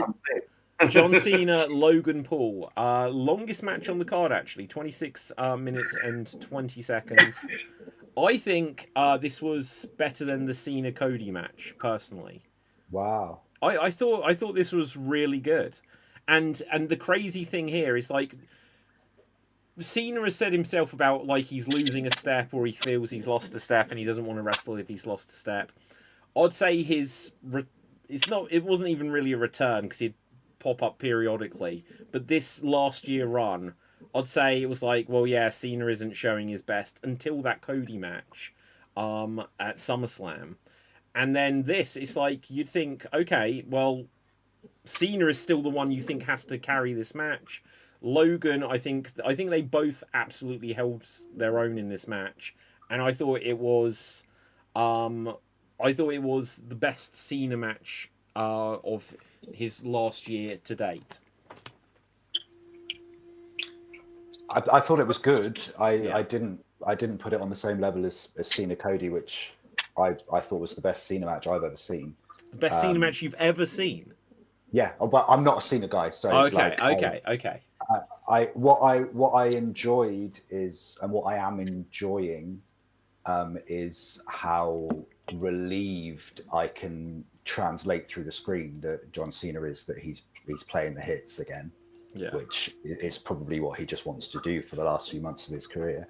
Logan Paul. Longest match on the card, actually. 26 minutes and 20 seconds. I think this was better than the Cena Cody match, personally. Wow. I thought this was really good, and the crazy thing here is like Cena has said himself about like he's losing a step or he feels he's lost a step and he doesn't want to wrestle if he's lost a step. I'd say it wasn't even really a return because he'd pop up periodically, but this last year run, I'd say it was like, well, yeah, Cena isn't showing his best until that Cody match at SummerSlam. And then this, it's like, you'd think, okay, well, Cena is still the one you think has to carry this match. Logan, I think they both absolutely held their own in this match. And I thought it was I thought it was the best Cena match of his last year to date. I thought it was good. Yeah. I didn't put it on the same level as Cena Cody, which I thought was the best Cena match I've ever seen. The best Cena match you've ever seen? Yeah, but I'm not a Cena guy, so Okay. What I enjoyed is, and what I am enjoying, is how relieved I can translate through the screen that John Cena is that he's playing the hits again. Yeah. Which is probably what he just wants to do for the last few months of his career.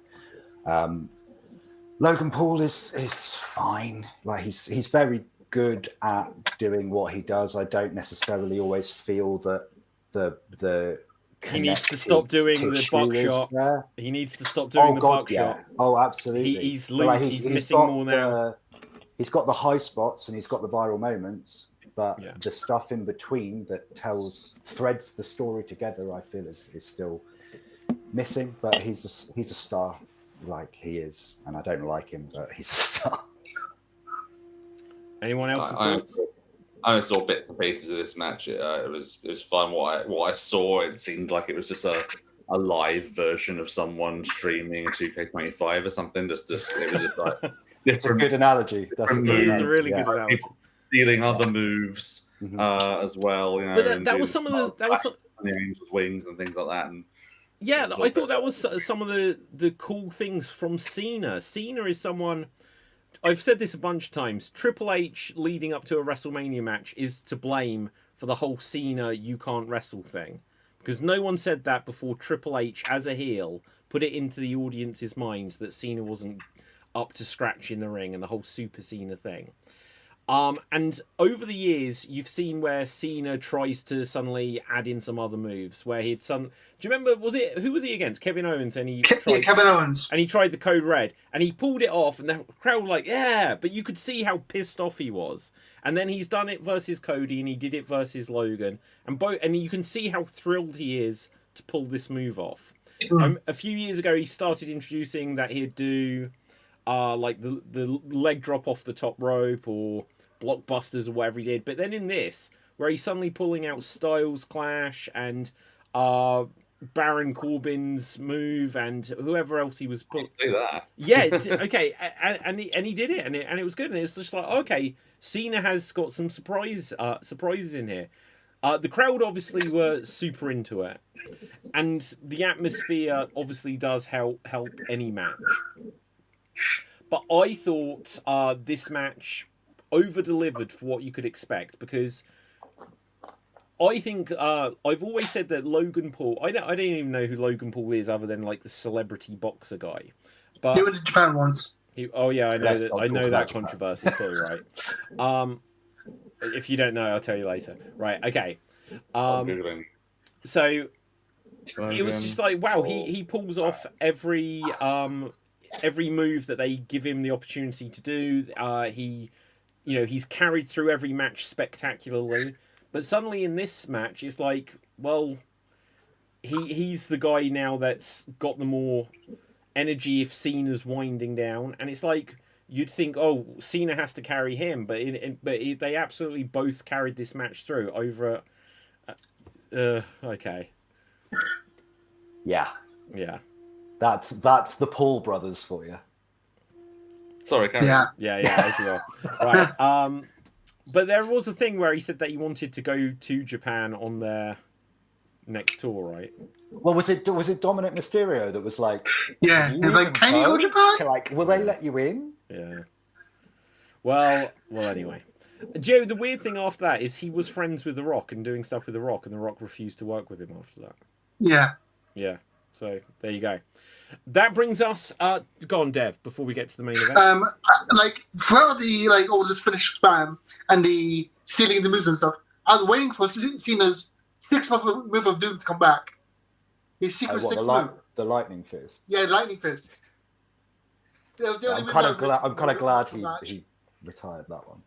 Logan Paul is fine. Like he's very good at doing what he does. I don't necessarily always feel that the he needs to stop doing the buckshot. He needs to stop doing the buckshot. Yeah. Oh, absolutely. He's missing more now. He's got the high spots and he's got the viral moments, but the stuff in between that threads the story together, I feel is still missing. But he's a star, like he is, and I don't like him, but he's a star. Anyone else's thoughts? I only saw bits and pieces of this match. It was fun. What I saw, it seemed like it was just a live version of someone streaming 2K25 or something. It was just like It's a good analogy. That's a really good analogy. People stealing other moves as well. You know, but that was some of the Angel's wings and things like that. And I thought that was some of the cool things from Cena. Cena is someone. I've said this a bunch of times. Triple H leading up to a WrestleMania match is to blame for the whole Cena you can't wrestle thing. Because no one said that before Triple H, as a heel, put it into the audience's minds that Cena wasn't up to scratch in the ring and the whole Super Cena thing. And over the years, you've seen where Cena tries to suddenly add in some other moves. Where do you remember? Who was he against? Kevin Owens, and Kevin Owens, and he tried the Code Red, and he pulled it off, and the crowd were like, "Yeah!" But you could see how pissed off he was. And then he's done it versus Cody, and he did it versus Logan, and you can see how thrilled he is to pull this move off. A few years ago, he started introducing that he'd do like the leg drop off the top rope or blockbusters or whatever he did. But then in this, where he's suddenly pulling out Styles Clash and Baron Corbin's move and whoever else he was pulling. Yeah, okay, and he did it, and it was good, and it's just like, okay, Cena has got some surprises in here. The crowd obviously were super into it, and the atmosphere obviously does help any match. But I thought this match over-delivered for what you could expect, because I think I've always said that Logan Paul. I don't even know who Logan Paul is other than like the celebrity boxer guy. But he went to Japan once. I know that controversy too, right? If you don't know, I'll tell you later. Right? Okay. So it was just like, wow, he pulls off every move that they give him the opportunity to do. He's carried through every match spectacularly. But suddenly in this match, it's like, well, he's the guy now that's got the more energy if Cena's winding down. And it's like, you'd think, oh, Cena has to carry him. But they absolutely both carried this match through over... okay. Yeah. Yeah. That's the Paul brothers for you. Sorry, Karen. Yeah, as well. Right. But there was a thing where he said that he wanted to go to Japan on their next tour, right? Well, was it Dominic Mysterio that was like, yeah, he's like, can you go to Japan? Like, will they let you in? Yeah. Well. Anyway, Joe. The weird thing after that is he was friends with The Rock and doing stuff with The Rock, and The Rock refused to work with him after that. Yeah. Yeah. So there you go. That brings us. Go on, Dev. Before we get to the main event. Like throughout the all this finish spam and the stealing the moves and stuff, I was waiting for Cena's 6-month move of doom to come back. His secret move. The lightning fist. Yeah, the lightning fist. I'm kind of glad he retired that one.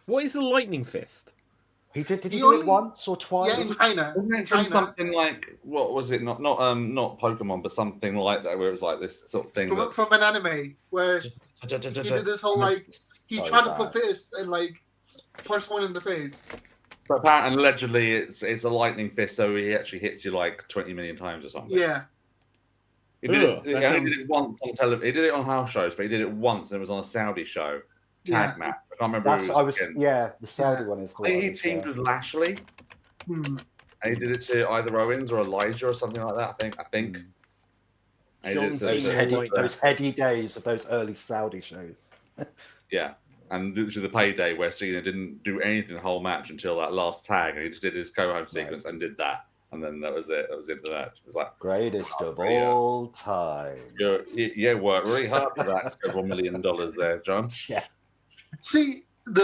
What is the lightning fist? Did he do it once or twice? Yeah, in China. Wasn't it from something like, what was it? Not Pokemon, but something like that, where it was like this sort of thing. From an anime where He did this whole like he tried to put fists and like punch one in the face. But apparently, allegedly, it's a lightning fist, so he actually hits you like 20 million times or something. Yeah. He did it once on television. He did it on house shows, but he did it once, and it was on a Saudi show, tag match. I can't remember. The Saudi one is. I think he teamed with Lashley, and he did it to either Owens or Elijah or something like that. I think. Those heady days of those early Saudi shows. Yeah, and literally the payday where Cena didn't do anything the whole match until that last tag, and he just did his go-home sequence and did that, and then that was it. That was the end of the match. It's like greatest of all time. Yeah, worked really hard for that several $1 million there, John. Yeah. See, I've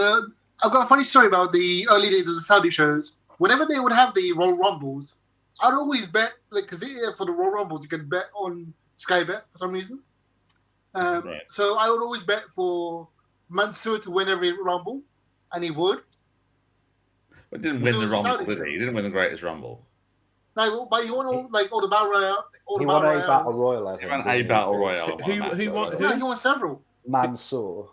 got a funny story about the early days of the Saudi shows. Whenever they would have the Royal Rumbles, I'd always bet, like, because for the Royal Rumbles, you could bet on Sky Bet for some reason. So I would always bet for Mansoor to win every Rumble, and he would. But didn't win the Rumble, did he? He didn't win the Greatest Rumble. No, but he won all the Battle Royale. He won a Battle Royal, I think. He won a Battle Royale. Who won? No, he won several. Mansoor.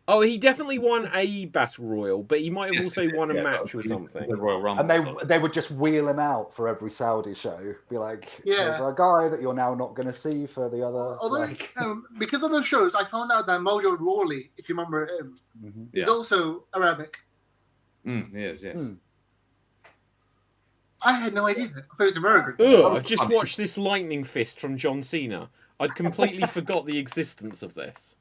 Oh, he definitely won a Battle Royal, but he might have also won a match or something. The Royal Rumble. And they would just wheel him out for every Saudi show. Be like, there's a guy that you're now not going to see for the other. Although, because of those shows, I found out that Mojo Rawley, if you remember him, is also Arabic. He is, yes. I had no idea. I thought he was American. I've just watched this lightning fist from John Cena. I'd completely forgot the existence of this.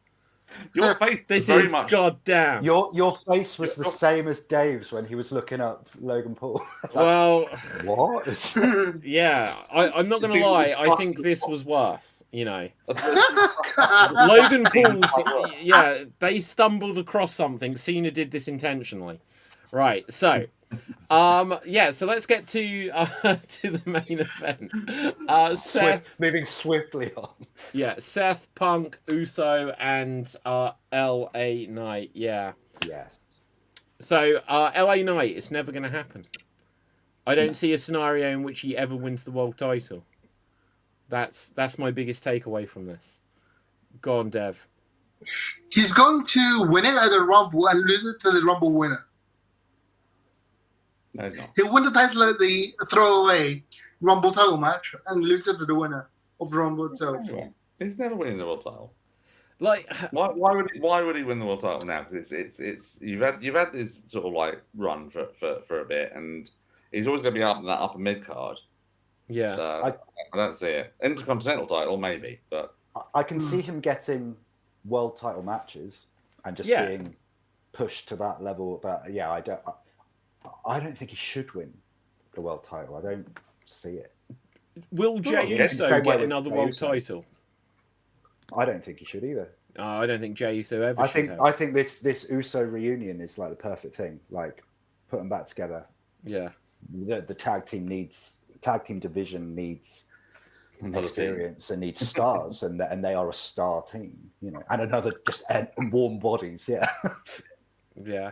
Your face this very is much... goddamn. Your face was the same as Dave's when he was looking up Logan Paul. Well, what? Yeah, I'm not going to lie. I think this was worse. You know, Logan Paul's. Yeah, they stumbled across something. Cena did this intentionally. Right. So, so let's get to the main event. Seth moving swiftly on. Yeah, Seth, Punk, Uso, and LA Knight. Yeah. Yes. So LA Knight, it's never going to happen. I don't see a scenario in which he ever wins the world title. That's my biggest takeaway from this. Go on, Dev. He's going to win it at the Rumble and lose it to the Rumble winner. No, he's not. He'll win the title at the throwaway Rumble title match and lose it to the winner of the Rumble itself. He's never winning the world title. Like, why would he win the world title now? Because it's you've had this sort of like run for a bit, and he's always going to be up in that upper mid card. Yeah, so I don't see it. Intercontinental title maybe, but I can see him getting world title matches and just being pushed to that level. But I don't think he should win the world title. I don't see it. Will Jey Uso get another world title? I don't think he should either. I don't think Jey Uso ever. I think this Uso reunion is like the perfect thing. Like, put them back together. Yeah. The tag team division needs experience and needs stars, and they are a star team, you know, and another and warm bodies. Yeah. Yeah.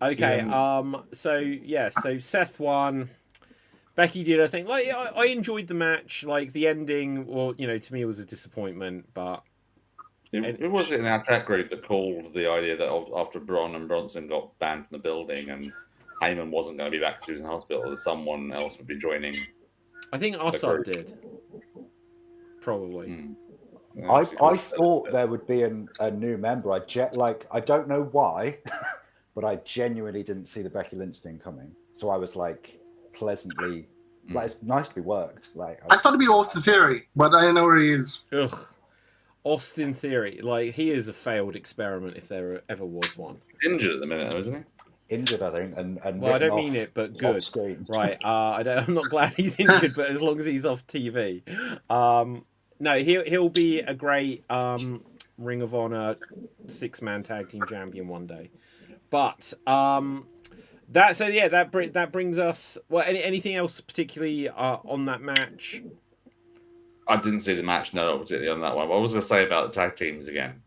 Okay. So Seth won. Becky did, I think. Like, I enjoyed the match. Like, the ending, well, you know, to me it was a disappointment, but it was in our chat group that called the idea that after Braun and Bronson got banned from the building and Heyman wasn't going to be back to Susan Hospital, that someone else would be joining. I think Assadie did. Probably. I thought there would be a new member. I don't know why, but I genuinely didn't see the Becky Lynch thing coming. So I was like pleasantly, like, it's nicely worked. Like, I thought it'd be Austin Theory, but I don't know where he is. Ugh. Austin Theory, like, he is a failed experiment if there ever was one. He's injured at the minute, though, isn't he? Injured, I think, and well, I don't mean it, but good. Right. I'm not glad he's injured, but as long as he's off TV, no, he'll be a great Ring of Honor 6-man tag team champion one day. But that brings us. Well, anything else particularly on that match? I didn't see the match, no, particularly on that one. What I was going to say about the tag teams again.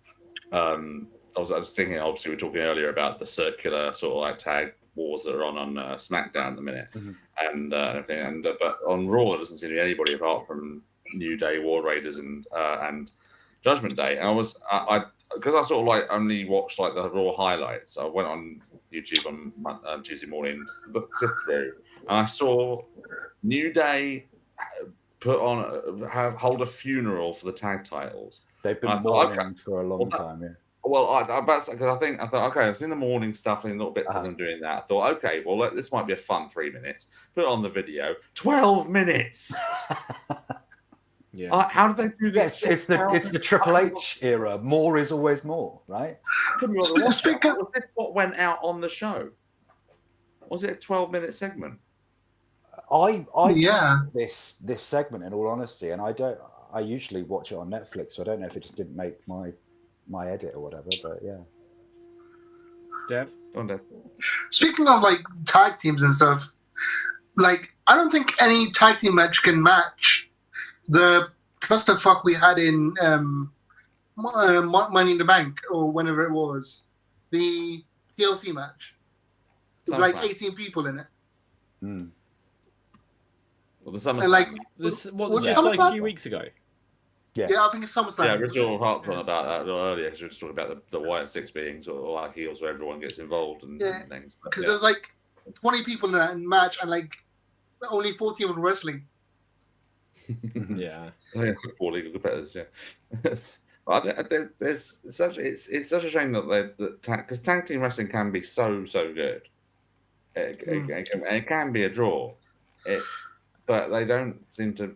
I was thinking, obviously, we were talking earlier about the circular sort of like tag wars that are on SmackDown at the minute, and everything. But on Raw, there doesn't seem to be anybody apart from New Day, War Raiders, and Judgment Day, and I because I sort of like only watched like the Raw highlights. I went on YouTube on Tuesday mornings, looked through, and I saw New Day put on hold a funeral for the tag titles. They've been And I thought, mourning for a long time. Yeah. Well, I thought, okay, I've seen the morning stuff and little bits of them doing that. I thought, okay, well, this might be a fun 3 minutes. Put it on the video. 12 minutes. Yeah. How do they do this? Yes, it's the Triple H era. More is always more, right? Speaking Was this what went out on the show? Was it a 12-minute segment? I Yeah. this segment, in all honesty, and I usually watch it on Netflix, so I don't know if it just didn't make my edit or whatever, but yeah. Dev? Go on, Dev. Speaking of like tag teams and stuff, like I don't think any tag team match can match the clusterfuck we had in Money in the Bank or whenever it was, the TLC match. With like 18 people in it. Mm. Well, the SummerSlam. And like, This was just like a few weeks ago. yeah, I think it's SummerSlam. Yeah, Ritual harped on about that a little earlier because we were just talking about the Wyatt Six being sort of like heels where everyone gets involved and things. Because there's like 20 people in that match and like only 14 were wrestling. Yeah. Four legal competitors, yeah. There's such it's such a shame that because tag team wrestling can be so good. It can be a draw. But they don't seem to.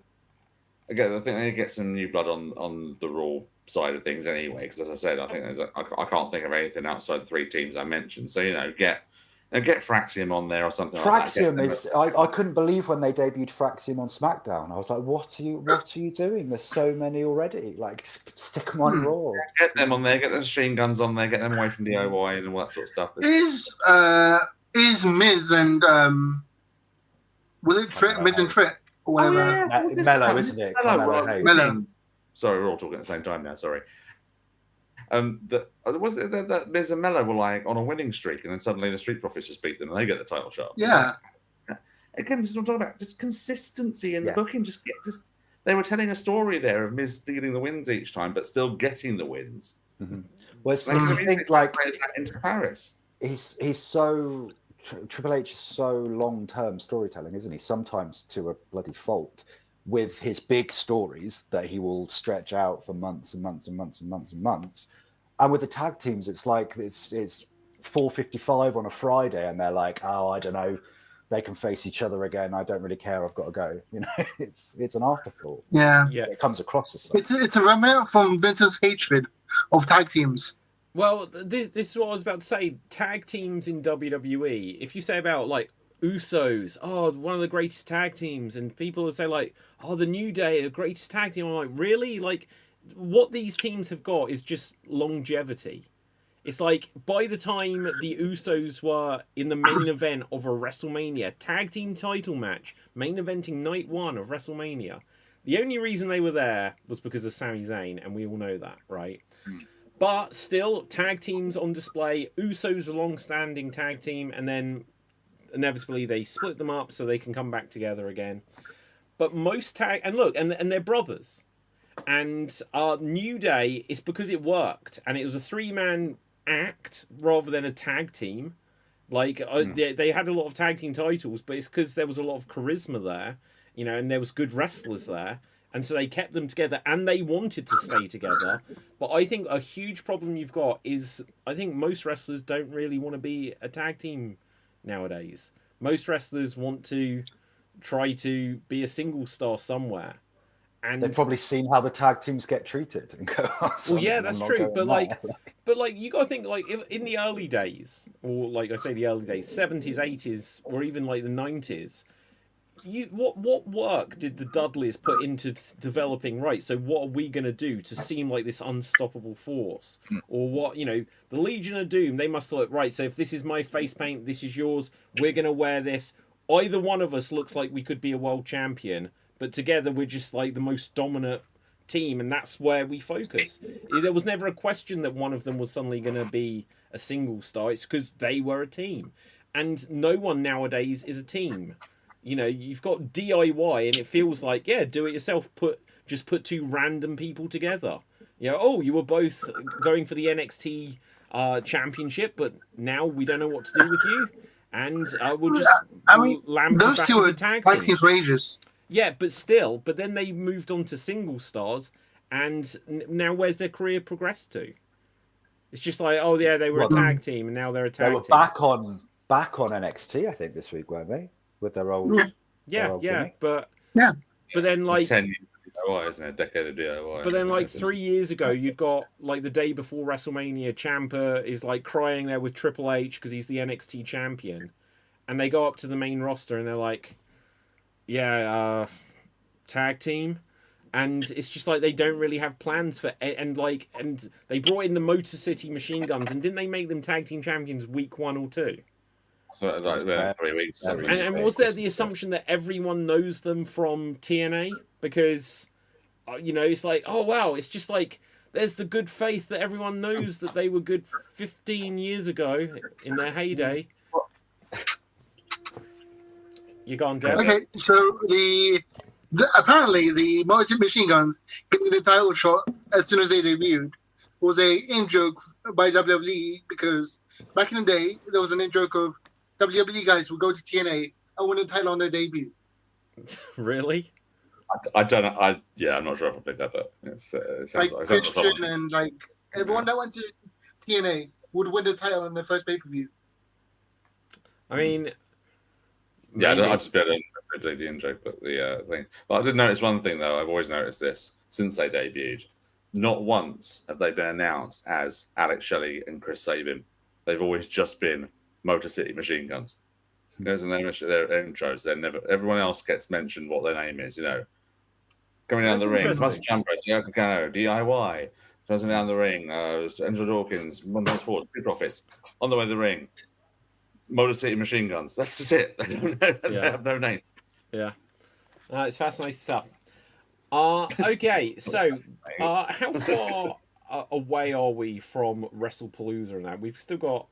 Again, I think they get some new blood on the Raw side of things anyway. Because as I said, I think I can't think of anything outside the 3 teams I mentioned. So get Fraxium on there or something. Fraxium like that. is. I couldn't believe when they debuted Fraxium on SmackDown. I was like, what are you doing? There's so many already. Like, just stick them on Raw. Get them on there. Get the machine guns on there. Get them away from DIY and all that sort of stuff. Is Miz and was it Miz and Trick or whatever? Mellow, isn't it? Mellow. Hayes. Mellow. Sorry, we're all talking at the same time now. Sorry. Was it that Miz and Mello were like on a winning streak, and then suddenly the Street Profits just beat them, and they get the title shot? Yeah. Again, this is what I'm talking about. Just consistency in the booking. They were telling a story there of Miz stealing the wins each time, but still getting the wins. Mm-hmm. Well, it's the thing, like into Paris. He's so Triple H is so long-term storytelling, isn't he? Sometimes to a bloody fault, with his big stories that he will stretch out for months and months and months and months and months. And with the tag teams, it's like it's 4:55 on a Friday, and they're like, oh, I don't know, they can face each other again. I don't really care. I've got to go. You know, it's an afterthought. Yeah. It comes across as such. It's a remnant from Vince's hatred of tag teams. Well, this is what I was about to say. Tag teams in WWE, if you say about like Usos, oh, one of the greatest tag teams, and people would say like, oh, the New Day, the greatest tag team. I'm like, really? Like, what these teams have got is just longevity. It's like by the time the Usos were in the main event of a WrestleMania tag team title match, main eventing night 1 of WrestleMania, the only reason they were there was because of Sami Zayn, and we all know that, right? But still, tag teams on display. Usos a long-standing tag team, and then inevitably they split them up so they can come back together again. But most tag... And look, and they're brothers. And New Day, it's because it worked. And it was a 3-man act rather than a tag team. Like, they had a lot of tag team titles, but it's because there was a lot of charisma there, you know, and there was good wrestlers there. And so they kept them together, and they wanted to stay together. But I think a huge problem you've got is, I think most wrestlers don't really want to be a tag team nowadays. Most wrestlers want to try to be a single star somewhere. And they've probably seen how the tag teams get treated and go, well, yeah, that's true. But like, you got to think, like, if, in the early days, or like I say, the early days, 70s, 80s, or even like the 90s, what work did the Dudleys put into developing, right, so what are we going to do to seem like this unstoppable force? Or what, you know, the Legion of Doom, they must look, right, so if this is my face paint, this is yours, we're going to wear this. Either one of us looks like we could be a world champion, but together we're just like the most dominant team, and that's where we focus. There was never a question that one of them was suddenly going to be a single star. It's because they were a team. And no one nowadays is a team. You know, you've got DIY, and it feels like, yeah, do it yourself. Just put 2 random people together. You know, oh, you were both going for the NXT championship, but now we don't know what to do with you, and we'll just lamp you those back two as are a tag tag team. teams for ages. Yeah, but then they moved on to single stars, and now where's their career progressed to? It's just like, oh yeah, they were a tag team, and now they're a They tag were team. back on NXT, I think, this week, weren't they? With their old, Yeah, gimmick? but Yeah. but then like 10 years of DIY, isn't it? A decade of DIY. But then, like 3 years ago, you'd got like the day before WrestleMania, Ciampa is like crying there with Triple H because he's the NXT champion, and they go up to the main roster and they're like, "Yeah, tag team," and it's just like they don't really have plans for and they brought in the Motor City Machine Guns, and didn't they make them tag team champions week 1 or 2? So like there 3 weeks. And was there the assumption that everyone knows them from TNA because? You know, it's like, oh wow, it's just like there's the good faith that everyone knows that they were good 15 years ago in their heyday. You gone, Deb? Okay, so the apparently the Motor City Machine Guns getting the title shot as soon as they debuted was a in-joke by WWE because back in the day there was an in-joke of WWE guys would go to TNA and win the title on their debut. Really? I don't know. I'm not sure if I picked that up. It sounds Like like Christian and like everyone that went to TNA would win the title in the first pay-per-view. I mean, yeah, maybe. I just better believe the in-joke, but the thing. But I did notice one thing though. I've always noticed this since they debuted. Not once have they been announced as Alex Shelley and Chris Sabin. They've always just been Motor City Machine Guns. There's their intros. They're never. Everyone else gets mentioned what their name is. You know, coming down That's the ring, interesting. Master Ciampa, Elke, DIY, goes down the ring. Angela Dawkins, Monday Ford, Good Profits, on the way to the ring. Motor City Machine Guns. That's just it. They don't know, they have no names. Yeah, it's fascinating stuff. Okay, so how far away are we from WrestlePalooza and that? We've still got.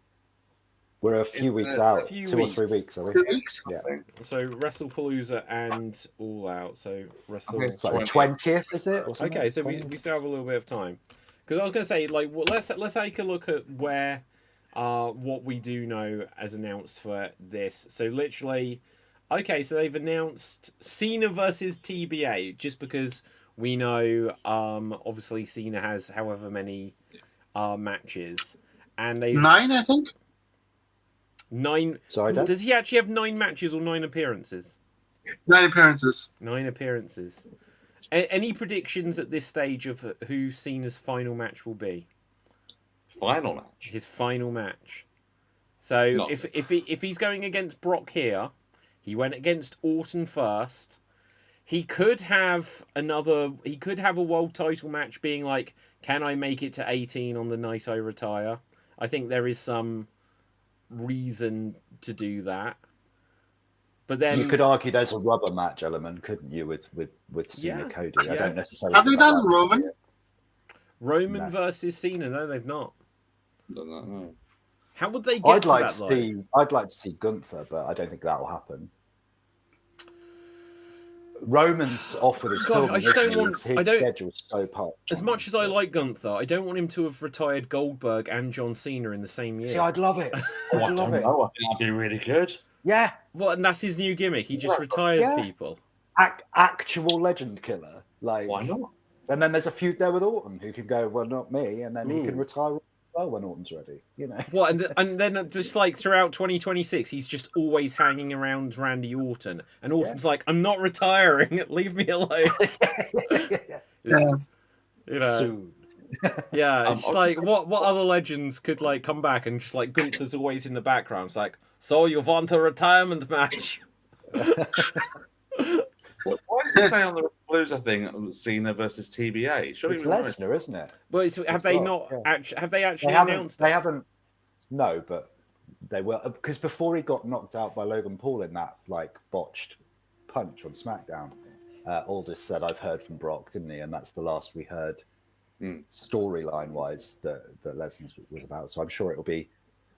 We're a few weeks out, few 2 or 3 weeks, are 2 we? weeks. Yeah. So WrestlePalooza and All Out. So Wrestle. It's like the 20th, is it? Or something? Okay, so we still have a little bit of time. Because I was going to say, like, well, let's take a look at where what we do know as announced for this. So literally, okay, so they've announced Cena versus TBA just because we know obviously Cena has however many matches, and they 9, I think. 9. Sorry, Dad? Does he actually have 9 matches or 9 appearances? 9 appearances. 9 appearances. Any predictions at this stage of who Cena's final match will be? Final match. His final match. So No. if he's going against Brock here, he went against Orton first. He could have a world title match being like, can I make it to 18 on the night I retire? I think there is some reason to do that. But then You could argue there's a rubber match element, couldn't you, with Cena Yeah, Cody? yeah. I don't necessarily. Have they think done that was Roman? it. Roman No. versus Cena, no, they've not. No. How would they get I'd to like that to though? see. I'd like to see Gunther, but I don't think that will happen. Roman's off with his God, film. I just don't want- His I don't- schedule's so packed. As much as I like Gunther, I don't want him to have retired Goldberg and John Cena in the same year. See, I'd love it. Oh, I I'd love don't it. know. I think that'd be really good. Yeah, What? And that's his new gimmick. He just retires Yeah. people. actual legend killer. Like, Why not? and then there's a feud there with Orton who can go, well, not me, and then he can Ooh. retire well when Orton's ready. You know. What? And then just like throughout 2026, he's just always hanging around Randy Orton, and Orton's like, "I'm not retiring. Leave me alone." Yeah. You know. Soon. Yeah, it's also- like what other legends could like come back and just like Gunther's always in the background. It's like, so you want a retirement match? Why does it say on the Palooza thing Cena versus TBA? Surely It's we know Lesnar, isn't it? Well, have It's they got- not yeah. actually? Have they actually They haven't. announced They it? haven't. No, but they will, because before he got knocked out by Logan Paul in that like botched punch on SmackDown, Aldis said, "I've heard from Brock," didn't he? And that's the last we heard, storyline wise, that Lesnar was about. So I'm sure it'll be.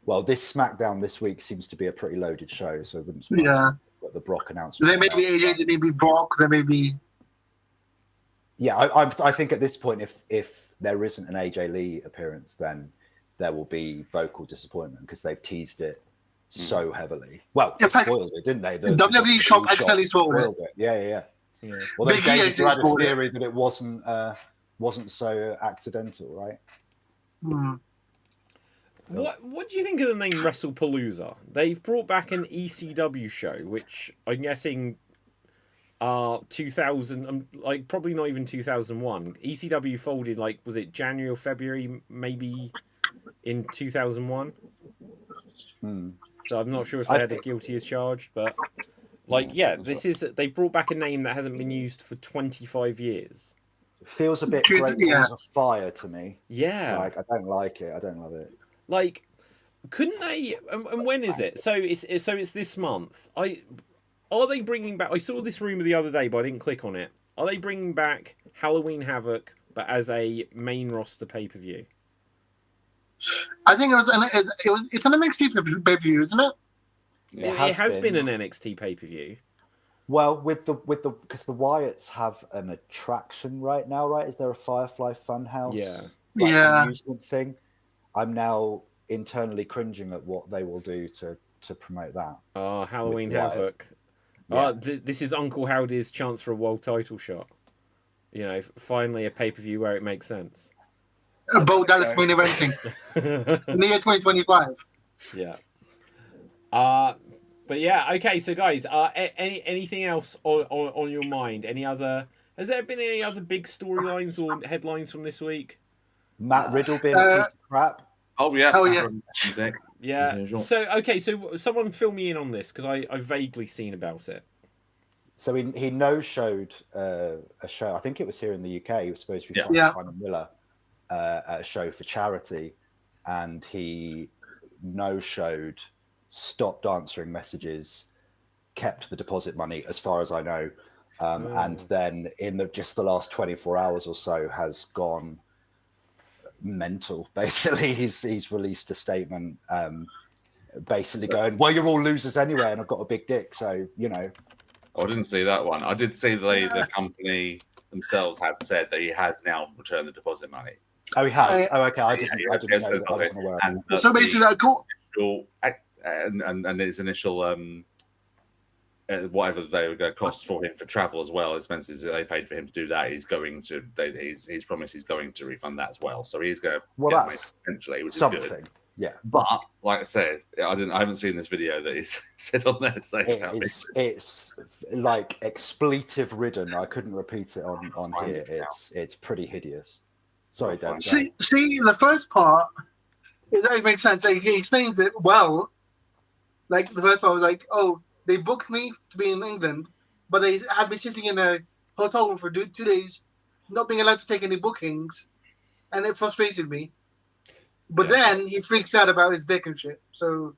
Well, this SmackDown this week seems to be a pretty loaded show, so it wouldn't surprise Yeah. me what the Brock announcement. There may be AJ, there may be Brock, there may be. Yeah, I think at this point, if there isn't an AJ Lee appearance, then there will be vocal disappointment because they've teased it so heavily. Well, they spoiled it, didn't they? The WWE shop accidentally spoiled it. Yeah. Although Big E David, you had a spoiled it. theory that it wasn't so accidental, right? What do you think of the name WrestlePalooza? They've brought back an ECW show, which I'm guessing 2000, like probably not even 2001. ECW folded, like, was it January or February, maybe in 2001? So I'm not sure if they had a guilty as charged, but like, yeah, they've brought back a name that hasn't been used for 25 years. It feels a bit Great Balls of Fire to me. Yeah. Like, I don't like it. I don't love it. Like, couldn't they? And when is it? So it's this month. Are they bringing back? I saw this rumor the other day, but I didn't click on it. Are they bringing back Halloween Havoc, but as a main roster pay-per-view? I think it's an NXT pay-per-view, isn't it? It has been an NXT pay-per-view. Well, with the because the Wyatts have an attraction right now, right? Is there a Firefly Funhouse? Amusement thing. I'm now internally cringing at what they will do to promote that. Halloween Havoc. Yeah. This is Uncle Howdy's chance for a world title shot. You know, finally a pay-per-view where it makes sense. Bo Dallas main eventing in the year 2025. Yeah. But yeah, okay. So guys, anything else on your mind? Has there been any other big storylines or headlines from this week? Matt Riddle being a piece of crap. Oh yeah. Oh yeah. Yeah. So someone fill me in on this because I've vaguely seen about it. So he no-showed a show. I think it was here in the UK. He was supposed to be fighting Simon Miller at a show for charity, and he no-showed, stopped answering messages, kept the deposit money, as far as I know, and then in just the last 24 hours or so has gone mental. Basically, he's released a statement, basically going, "Well, you're all losers anyway, and I've got a big dick, so you know." Oh, I didn't see that one. I did see the company themselves have said that he has now returned the deposit money. Oh, he has. Okay. I didn't know that. I wasn't aware of and So basically, and his initial whatever they were going to cost for him for travel as well, expenses that they paid for him to do that, he's promised he's going to refund that as well. So he's going to that's potentially, which something. is good. Yeah, but like I said, I haven't seen this video that he's said on there. So it's like expletive ridden. I couldn't repeat it on here. It's pretty hideous. Sorry, Dan. See, the first part, it makes sense. Like, he explains it well. Like, the first part was like, oh, they booked me to be in England, but they had me sitting in a hotel room for 2 days, not being allowed to take any bookings, and it frustrated me. But then he freaks out about his dick and shit. So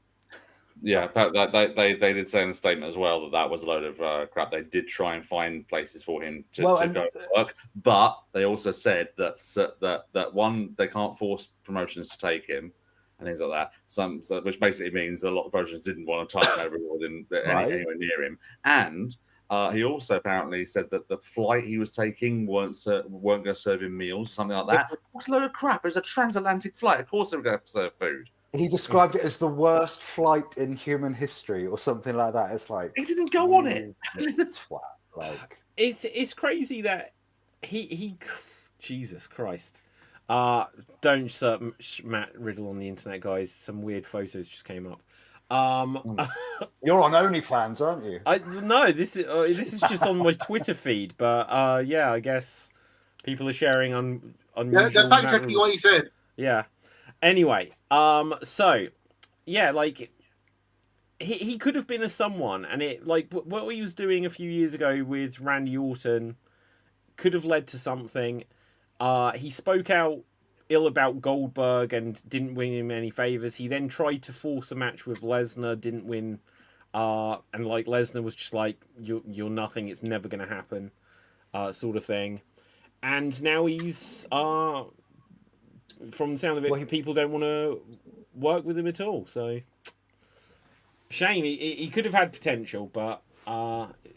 yeah, they did say in a statement as well that was a load of crap. They did try and find places for him to go to work, but they also said that one, they can't force promotions to take him and things like that. Which basically means that a lot of promotions didn't want to touch everyone anywhere near him. And he also apparently said that the flight he was taking weren't going to serve him meals or something like that. What a load of crap! It was a transatlantic flight. Of course they were going to serve food. He described it as the worst flight in human history or something like that. It's like he didn't go on it. Twat. Like it's crazy that he Jesus Christ. Don't search Matt Riddle on the internet, guys. Some weird photos just came up. You're on OnlyFans, aren't you? No, this is just on my Twitter feed, but yeah, I guess people are sharing unusual. that's fact checking what he said. Yeah. Anyway, so yeah, like he could have been a someone, and it like what he was doing a few years ago with Randy Orton could have led to something. He spoke out ill about Goldberg and didn't win him any favors. He then tried to force a match with Lesnar, didn't win, and like Lesnar was just like, "You're nothing. It's never going to happen," sort of thing. And now he's from the sound of it, people don't want to work with him at all. So shame. He could have had potential, but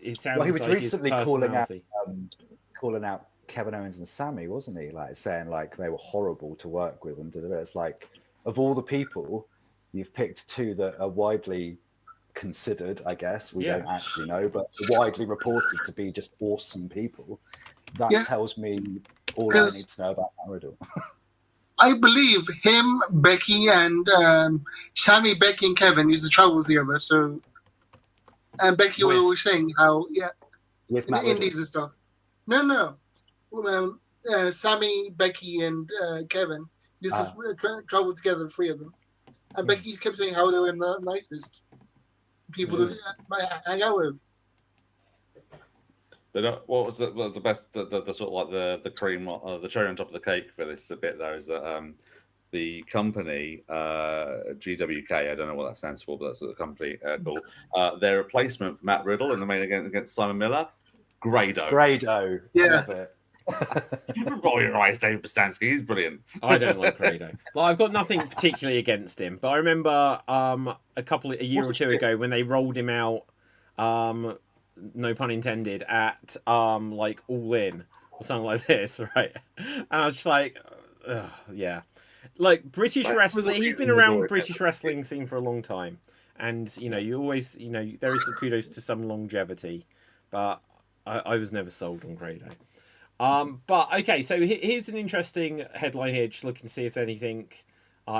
it sounds. Well, he was like recently calling out Kevin Owens and Sammy, wasn't he? Like saying like they were horrible to work with and it's like of all the people, you've picked two that are widely considered, I guess. We don't actually know, but widely reported to be just awesome people. That tells me all I need to know about Matt Riddle. I believe him, Becky, and Sammy, Becky, and Kevin used to travel together. So, and Becky was always saying how, with in Matt the Riddle. indies and stuff. No. Sammy, Becky, and Kevin used to travel together, the three of them. And Becky kept saying how they were the nicest people to hang out with. But what was the best, the sort of like the cream, the cherry on top of the cake for this bit though is that the company GWK, I don't know what that stands for, but that's what the company called. Their replacement for Matt Riddle in the main event against Simon Miller, Grado. Love it. Roll your eyes, David Bastansky. He's brilliant. I don't like Grado. Well, I've got nothing particularly against him, but I remember a year or two ago when they rolled him out. No pun intended, at like All In or something like this, right? And I was just like, like British wrestling. He's been around the British wrestling scene for a long time, and you always, there is some kudos to some longevity, but I was never sold on Grado. But okay, so here's an interesting headline here. Just looking to see if anything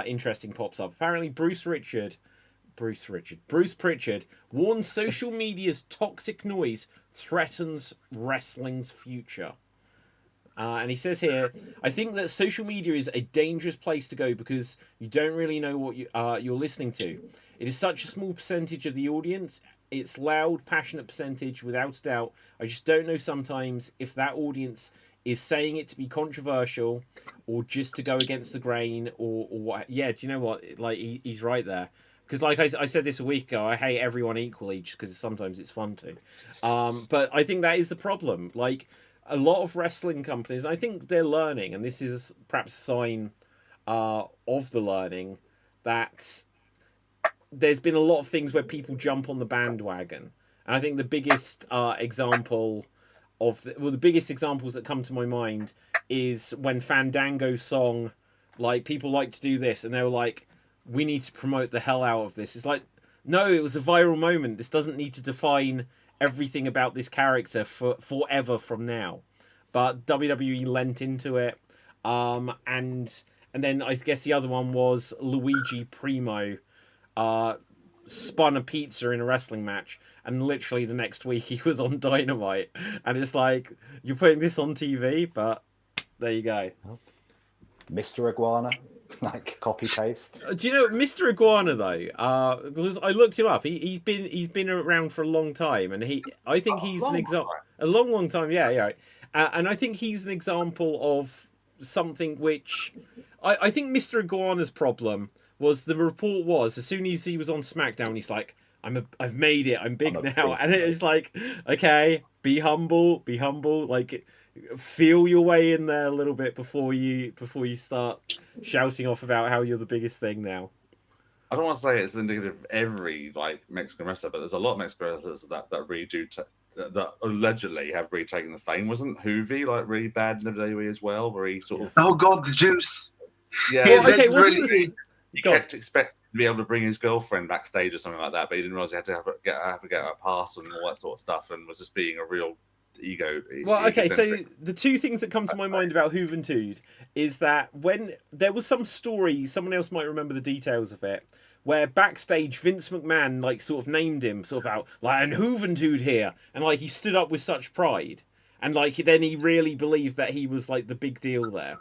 interesting pops up. Apparently, Bruce Pritchard warns social media's toxic noise threatens wrestling's future. And he says here, I think that social media is a dangerous place to go because you don't really know what you're listening to. It is such a small percentage of the audience. It's loud, passionate percentage, without doubt. I just don't know sometimes if that audience is saying it to be controversial or just to go against the grain or what. Yeah, do you know what? Like, he's right there. Because like I said this a week ago, I hate everyone equally just because sometimes it's fun to. But I think that is the problem. Like, a lot of wrestling companies, I think they're learning, and this is perhaps a sign of the learning, that there's been a lot of things where people jump on the bandwagon. And I think the biggest example of the biggest examples that come to my mind is when Fandango's song, like, people like to do this, and they were like, we need to promote the hell out of this. It's like, no, it was a viral moment. This doesn't need to define everything about this character forever from now. But WWE lent into it. And then I guess the other one was Luigi Primo spun a pizza in a wrestling match, and literally the next week he was on Dynamite. And it's like, you're putting this on TV, but there you go. Mr. Iguana. Like copy paste. Do you know Mr. Iguana though? Because I looked him up. He's been around for a long time, and I think he's an example. A long time. Yeah. And I think he's an example of something which I think Mr. Iguana's problem was. The report was, as soon as he was on SmackDown, he's like, I've made it. I'm big now, and it was like, okay, be humble. Like, feel your way in there a little bit before you start shouting off about how you're the biggest thing now. I don't want to say it's indicative of every like Mexican wrestler, but there's a lot of Mexican wrestlers that really do that allegedly have retaken the fame. Wasn't Hoovy like really bad in WWE as well, where he sort of the juice. Yeah, well, okay, wasn't he kept expecting to be able to bring his girlfriend backstage or something like that, but he didn't realize he had to get a pass and all that sort of stuff, and was just being a real ego. Well, okay, so the two things that come to my mind about Juventud is that when there was some story, someone else might remember the details of it, where backstage Vince McMahon like sort of named him sort of out like, and Juventud here, and like he stood up with such pride, and like then he really believed that he was like the big deal there.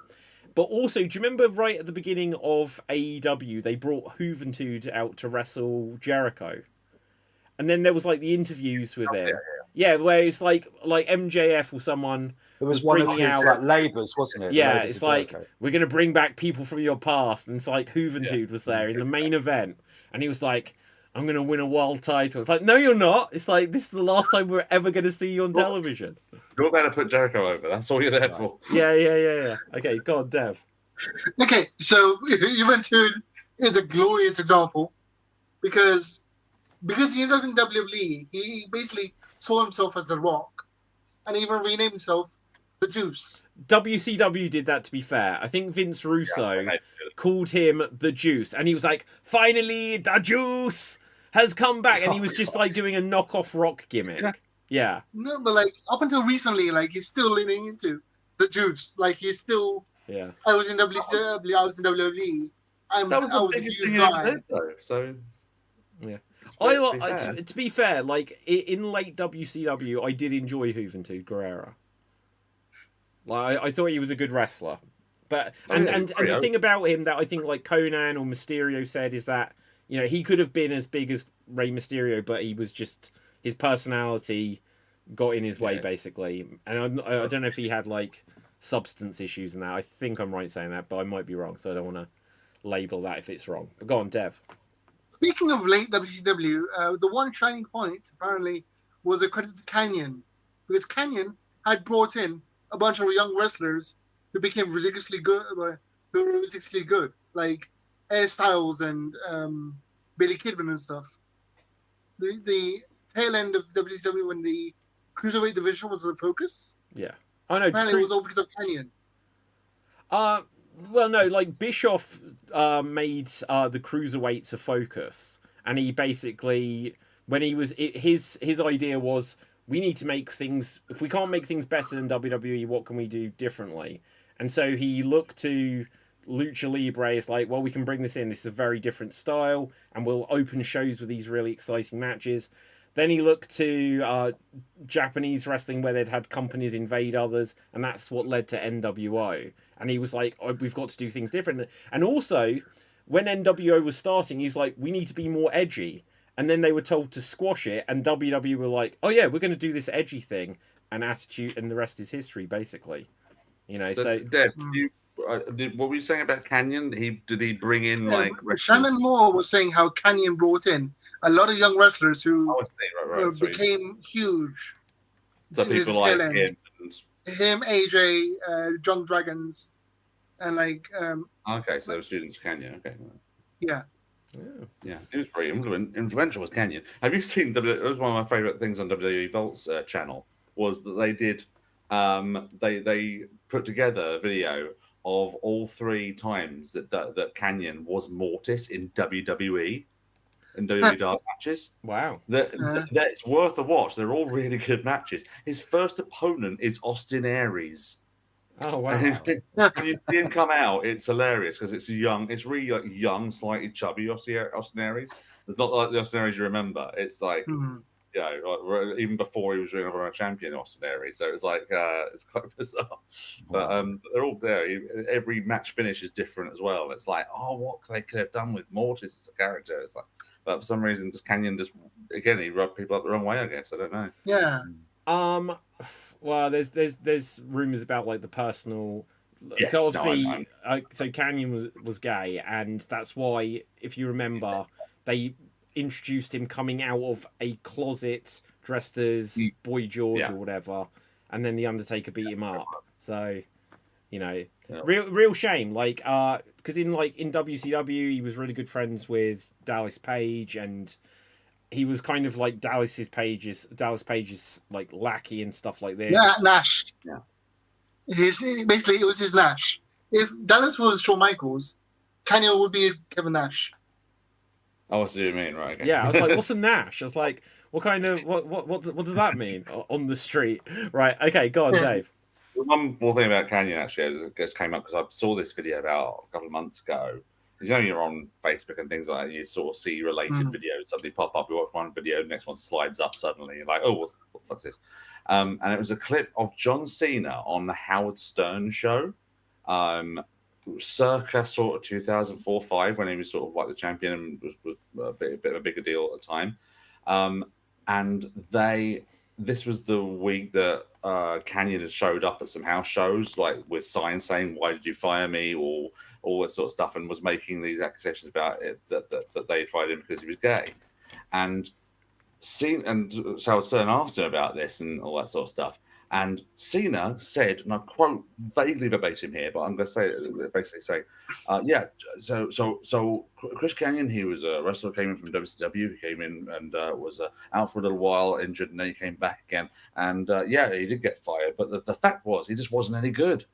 But also, do you remember right at the beginning of AEW, they brought Juventud out to wrestle Jericho? And then there was like the interviews with him. Yeah, where it's like MJF or someone. It was one of his like labors, wasn't it? Yeah, it's like, we're going to bring back people from your past. And it's like Juventud was there in the main event. And he was like, I'm going to win a world title. It's like, no, you're not. It's like, this is the last time we're ever going to see you on television. You're there to put Jericho over. That's all you're there for. Yeah. Okay, go on, Dev. Okay, so Juventud is a glorious example because he ended up in WWE, he basically saw himself as The Rock, and even renamed himself the Juice. WCW did that, to be fair. I think Vince Russo Yeah, called him the Juice, and he was like, finally, the Juice has come back. And he was just like doing a knockoff rock gimmick. Yeah. No, but like up until recently, like he's still leaning into the Juice. Like he's still. Yeah. I was in WCW. I was in WWE. That was I the was a biggest huge thing guy. I did, though. So Yeah. to be fair. To be fair, like in late WCW, I did enjoy Juventud Guerrera. Like I thought he was a good wrestler, but and the thing about him that I think like Conan or Mysterio said is that he could have been as big as Rey Mysterio, but he was just his personality got in his way basically, and I don't know if he had like substance issues and that. I think I'm right saying that, but I might be wrong, so I don't want to label that if it's wrong. But go on, Dev. Speaking of late WCW, the one shining point apparently was a credit to Canyon, because Canyon had brought in a bunch of young wrestlers who became ridiculously good, like Air Styles and Billy Kidman and stuff. The tail end of WCW when the cruiserweight division was the focus. Yeah. Oh no. Apparently, it was all because of Canyon. Well, no, like Bischoff made the cruiserweights a focus, and he basically, when he was his idea was, we need to make things. If we can't make things better than WWE, what can we do differently? And so he looked to Lucha Libre as like, well, we can bring this in. This is a very different style, and we'll open shows with these really exciting matches. Then he looked to Japanese wrestling where they'd had companies invade others, and that's what led to NWO. And he was like, oh, we've got to do things different. And also, when NWO was starting, he's like, we need to be more edgy. And then they were told to squash it, and WWE were like, oh yeah, we're going to do this edgy thing, and Attitude, and the rest is history, basically. So Dev, what were you saying about Canyon? Did he bring in like Shannon Moore was saying how Canyon brought in a lot of young wrestlers who became huge. So people like him, AJ, John Dragons, and like. Okay, so they were students of Canyon. Okay. Yeah. Yeah, it was very influential. Was Canyon? Have you seen? It was one of my favorite things on WWE Vault's channel. Was that they did? They put together a video of all 3 times that Canyon was Mortis in WWE in WWE dark matches. Wow, that's worth a watch. They're all really good matches. His first opponent is Austin Aries. Oh wow! When you see him come out, it's hilarious because it's young. It's really like young, slightly chubby Austin Aries. It's not like the Austin Aries you remember. It's like like, even before he was Ring of Honor champion, Austin Aries. So it's like it's quite bizarre. But they're all there. Every match finish is different as well. It's like, oh, what they could have done with Mortis as a character. It's like, but for some reason, Canyon again he rubbed people up the wrong way. I guess I don't know. Yeah. Well, there's rumors about like the personal. Yes, so obviously, so Canyon was gay, and that's why, if you remember, they introduced him coming out of a closet dressed as Boy George or whatever, and then the Undertaker beat him up. So, real shame. Like, because in WCW, he was really good friends with Dallas Page, and he was kind of like Dallas Page's like lackey and stuff like this. Yeah, Nash. Yeah. Basically, it was his Nash. If Dallas was Shawn Michaels, Canyon would be Kevin Nash. Oh, I see what you mean, right? Okay. Yeah, I was like, what's a Nash? I was like, what kind of what does that mean on the street? Right. Okay, go on, Dave. One more thing about Canyon actually just came up because I saw this video about a couple of months ago. Because you're on Facebook and things like that, you sort of see related videos suddenly pop up. You watch one video, the next one slides up suddenly. You're like, oh, what the fuck's this? And it was a clip of John Cena on the Howard Stern show, circa sort of 2004-05, when he was sort of like the champion and was a bit of a bigger deal at the time. And this was the week that Canyon had showed up at some house shows, like with signs saying, "Why did you fire me?" or all that sort of stuff, and was making these accusations about it that they fired him because he was gay. And Howard Stern asked him about this and all that sort of stuff. And Cena said, and I quote vaguely verbatim here, but I'm going to say basically say, yeah. So Chris Kanyon, he was a wrestler, came in from WCW. He came in and was out for a little while, injured, and then he came back again. And yeah, he did get fired, but the fact was he just wasn't any good.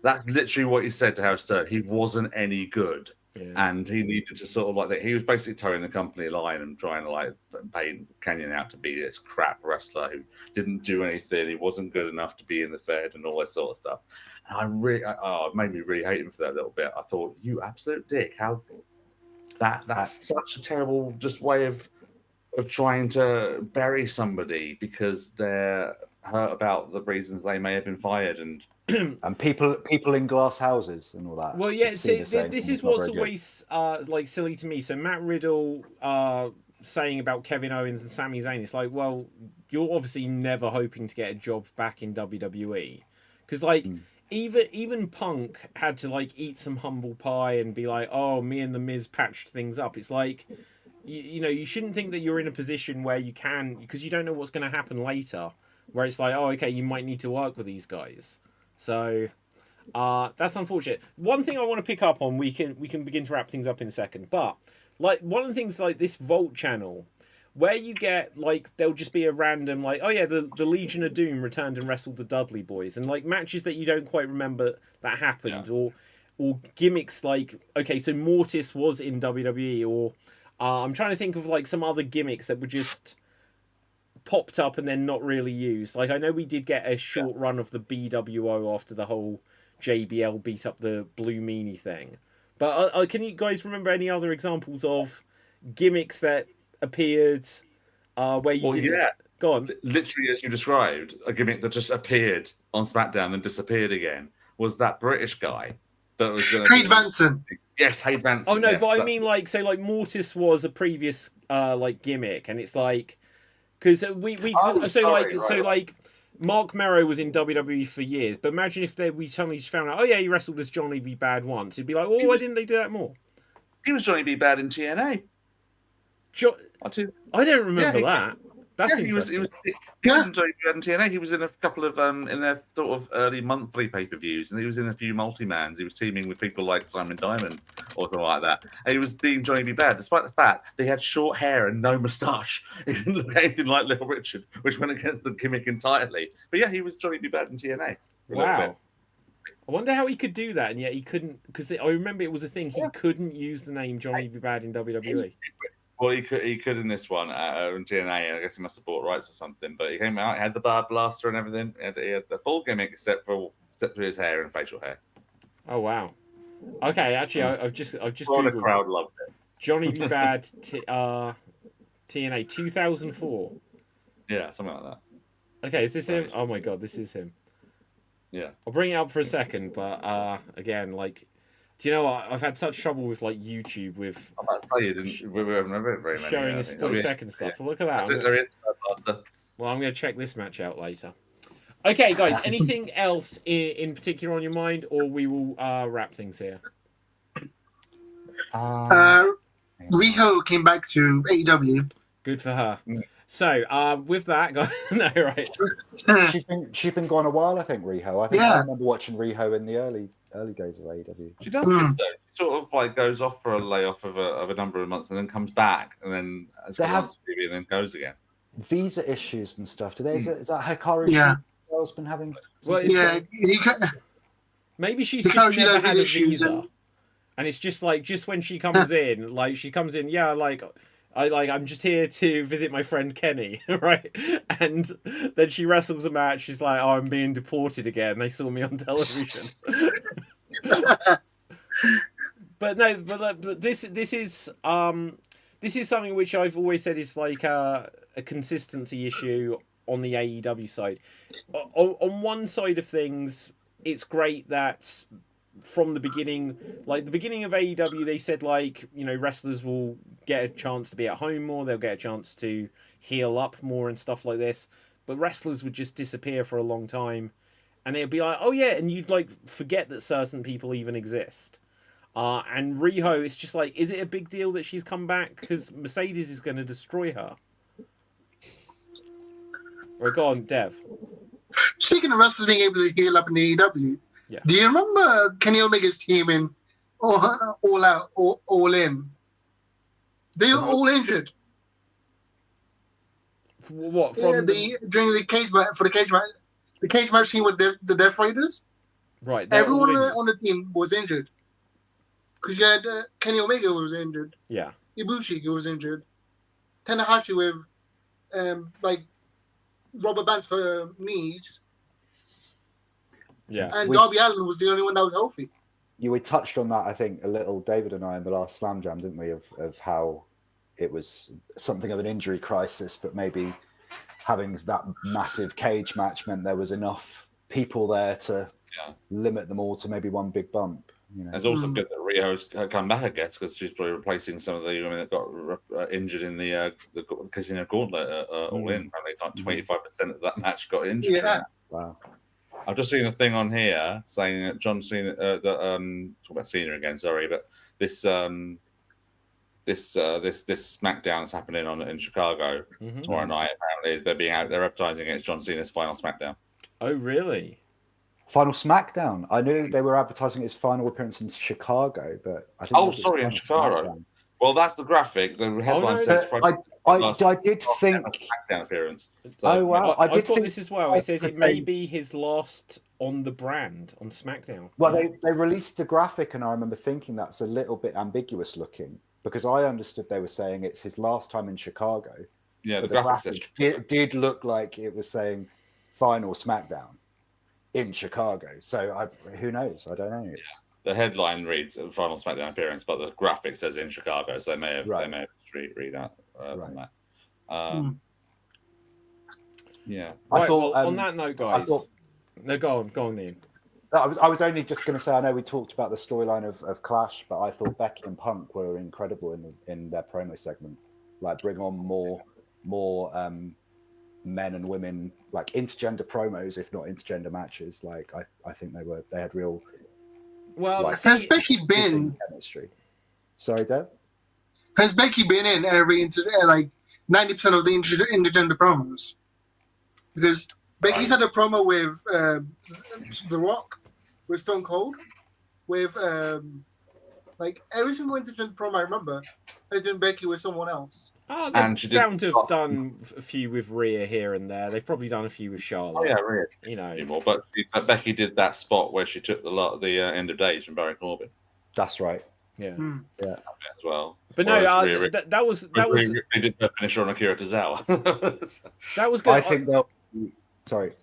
That's literally what he said to Howard Stern. He wasn't any good. Yeah. And he needed to sort of like that. He was basically towing the company line and trying to like paint Canyon out to be this crap wrestler who didn't do anything. He wasn't good enough to be in the Fed and all that sort of stuff. And it made me really hate him for that little bit. I thought, you absolute dick! How that's such a terrible just way of trying to bury somebody because they're hurt about the reasons they may have been fired and people in glass houses and all that. Well, yeah. See, Cena this saying is what's something's always like silly to me. So Matt Riddle saying about Kevin Owens and Sami Zayn, it's like, well, you're obviously never hoping to get a job back in WWE, because like even Punk had to like eat some humble pie and be like, oh, me and the Miz patched things up. It's like, you know, you shouldn't think that you're in a position where you can, because you don't know what's going to happen later, where it's like, oh, okay, you might need to work with these guys. So that's unfortunate. One thing I want to pick up on, we can begin to wrap things up in a second, but like one of the things like this Vault channel, where you get like there'll just be a random like, oh yeah, the Legion of Doom returned and wrestled the Dudley Boys, and like matches that you don't quite remember that happened, or gimmicks like, okay, so Mortis was in WWE, or I'm trying to think of like some other gimmicks that were just popped up and then not really used. Like I know we did get a short run of the BWO after the whole JBL beat up the Blue Meanie thing, but can you guys remember any other examples of gimmicks that appeared where you go on? Literally as you described, a gimmick that just appeared on SmackDown and disappeared again was that British guy that was Hayde Vanson. Yes, Hayde Vanson. Oh no, yes, but I mean like, so like Mortis was a previous like gimmick, and it's like, because like Mark Merrow was in WWE for years, but imagine if we suddenly just found out, oh yeah, he wrestled as Johnny B. Bad once. It'd be like, well, why didn't they do that more? He was Johnny B. Bad in TNA. I don't remember that. That's interesting. He was in Johnny B. Bad in TNA. He was in a couple of in their sort of early monthly pay-per-views, and he was in a few multi-mans. He was teaming with people like Simon Diamond or something like that. And he was being Johnny B. Bad, despite the fact they had short hair and no moustache. He didn't look anything like Little Richard, which went against the gimmick entirely. But yeah, he was Johnny B. Bad in TNA. Wow. I wonder how he could do that, and yet he couldn't, because I remember it was a thing, he couldn't use the name Johnny B. Bad in WWE. Well, he could in this one in TNA. I guess he must have bought rights or something. But he came out, he had the bar blaster and everything. He had the full gimmick except for his hair and facial hair. Oh wow. Okay, actually, I've just Googled. The crowd loved it. Johnny B. Bad TNA 2004. Yeah, something like that. Okay, is this him? Oh my god, this is him. Yeah. I'll bring it up for a second, but again, like, do you know what? I've had such trouble with like YouTube with I'm about to say you didn't. We haven't very many. Showing a split-second stuff. Yeah. Look at that. There is blaster. Well, I'm going to check this match out later. Okay, guys. Anything else in particular on your mind, or we will wrap things here? Riho came back to AEW. Good for her. So, with that, guys, no, right. she's been gone a while, I think, Riho. I think I remember watching Riho in the early days of AEW. She does this though. She sort of like goes off for a layoff of a number of months and then comes back and then has and then goes again. Visa issues and stuff. Is that Hikaru? Girl's been having. Well, maybe she's just never had a visa, and it's just like when she comes in, like she comes in, I'm just here to visit my friend Kenny, right? And then she wrestles a match. She's like, "Oh, I'm being deported again. They saw me on television." But this is something which I've always said is like a consistency issue on the AEW side. On one side of things, it's great that from the beginning, like the beginning of AEW, they said like, you know, wrestlers will get a chance to be at home more, they'll get a chance to heal up more and stuff like this. But wrestlers would just disappear for a long time, and it'd be like, oh yeah, and you'd like forget that certain people even exist. And Riho, it's just like, is it a big deal that she's come back? Because Mercedes is going to destroy her. Or go on, Dev. Speaking of wrestlers being able to heal up in the AEW, Yeah. do you remember Kenny Omega's team in All Out, All In? They were all injured. What from During the cage match the cage match scene with the Death Raiders. right? they're all Everyone injured. on the team was injured because you had Kenny Omega was injured, Yeah. Ibushi who was injured, Tanahashi with like rubber bands for knees, Yeah. and Darby Allin was the only one that was healthy. We touched on that, I think, a little, David and I, in the last Slam Jam, didn't we? Of how it was something of an injury crisis, but maybe having that massive cage match meant there was enough people there to limit them all to maybe one big bump. You know? It's also good that Rio's come back, I guess, because she's probably replacing some of the women that got injured in the Casino Gauntlet All In. Apparently, like 25% of that match got injured. Yeah. Wow. I've just seen a thing on here saying that John Cena, talk about Cena again, sorry, but this SmackDown is happening in Chicago tomorrow night. Apparently, they're advertising it as John Cena's final SmackDown. Oh, really? Final SmackDown. I knew they were advertising his final appearance in Chicago, but I didn't know Oh, it was sorry, in Final Chicago. SmackDown. Well, that's the graphic. The headline no, says I did think. SmackDown appearance. So, Oh wow! I've did got think this as well. It says to it may say- be his last on the brand on SmackDown. Well, they released the graphic, and I remember thinking that's a little bit ambiguous looking because I understood they were saying it's his last time in Chicago. Yeah, the But graphic says did look like it was saying final SmackDown in Chicago. So who knows? I don't know. the headline reads final SmackDown appearance, but the graphic says in Chicago, so they may have read that from that. Yeah. Right, I thought, well, on that note, guys. No, go on, Ian. I was only just going to say, I know we talked about the storyline of Clash, but I thought Becky and Punk were incredible in their promo segment. Like, bring on more men and women, like intergender promos, if not intergender matches. Like, I think they had real. Well, like, Has Becky been? chemistry? Sorry, Dev. Has Becky been in every like 90% of the intergender promos? Because Becky's had a promo with The Rock, with Stone Cold, with like every single intergender promo I remember has been Becky with someone else. Oh, And they're she bound did- to have done a few with Rhea here and there. They've probably done a few with Charlotte. Oh yeah, really. You know. Anymore. But Becky did that spot where she took the end of days from Barry Corbin That's right. Yeah. Yeah. as well. But no, that was They did the finisher on Akira Tozawa. that was good. I think they'll. Sorry.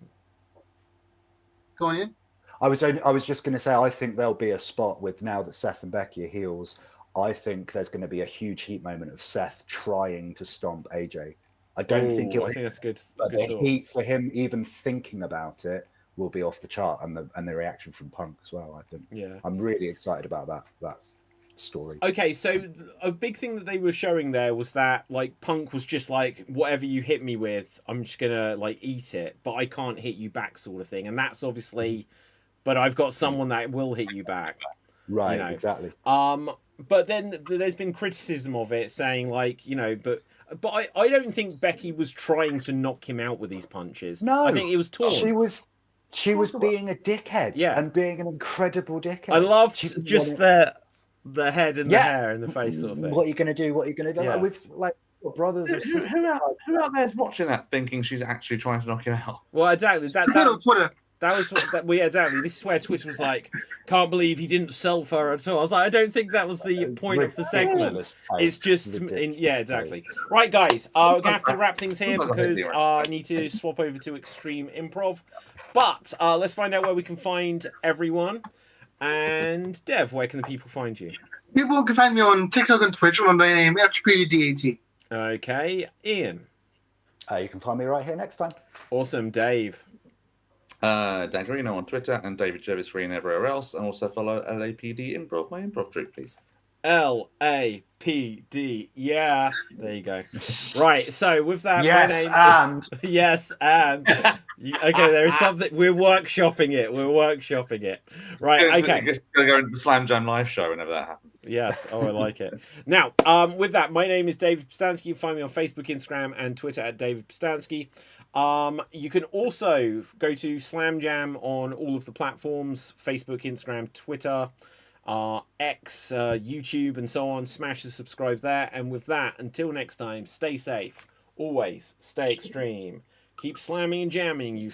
Go on in. I was just going to say, I think there'll be a spot with, now that Seth and Becky are heels, I think there's going to be a huge heat moment of Seth trying to stomp AJ. I don't think he'll. I think that's good. But Good the thought. heat for him even thinking about it will be off the chart, and the reaction from Punk as well. I think. Yeah. I'm really excited about that story. Okay, so a big thing that they were showing there was that like Punk was just like, whatever you hit me with, I'm just gonna like eat it, but I can't hit you back, sort of thing. And that's obviously, but I've got someone that will hit you back. Right. you know. Exactly. But then there's been criticism of it, saying like, you know, but I don't think Becky was trying to knock him out with these punches. No, I think it was taunts. She was being a dickhead. Yeah. And being an incredible dickhead. I loved She didn't just wanna- the head and the hair and the face sort of thing. What are you going to do? What are you going to do? Yeah. Like, with like your brothers or sisters. Who out there's watching that thinking she's actually trying to knock him out? Well, exactly. That Twitter. was exactly. This is where Twitter was like, can't believe he didn't sell for her at all. I was like, I don't think that was the point of the segment. Ridiculous take. It's just, Ridiculous yeah, exactly. Right, guys, we're gonna have to wrap things here because I need to swap over to Extreme Improv. But let's find out where we can find everyone. And Dev, where can the people find you? People can find me on TikTok and Twitch under the name FTPDAT. Okay, Ian. You can find me right here next time. Awesome, Dave. Dan Garino on Twitter and David Jervis Green everywhere else, and also follow LAPD Improv, my improv troupe, please. LAPD, yeah. There you go. Right, so with that, Yes, my name and yes, and okay, there is something. We're workshopping it. Right, okay. Just gonna go into the Slam Jam live show whenever that happens. Yes. Oh, I like it. Now, with that, my name is David Pistansky. You can find me on Facebook, Instagram, and Twitter at David Pistansky. You can also go to Slam Jam on all of the platforms: Facebook, Instagram, Twitter, X, YouTube, and so on. Smash the subscribe there. And with that, until next time, stay safe. Always stay extreme. Keep slamming and jamming, you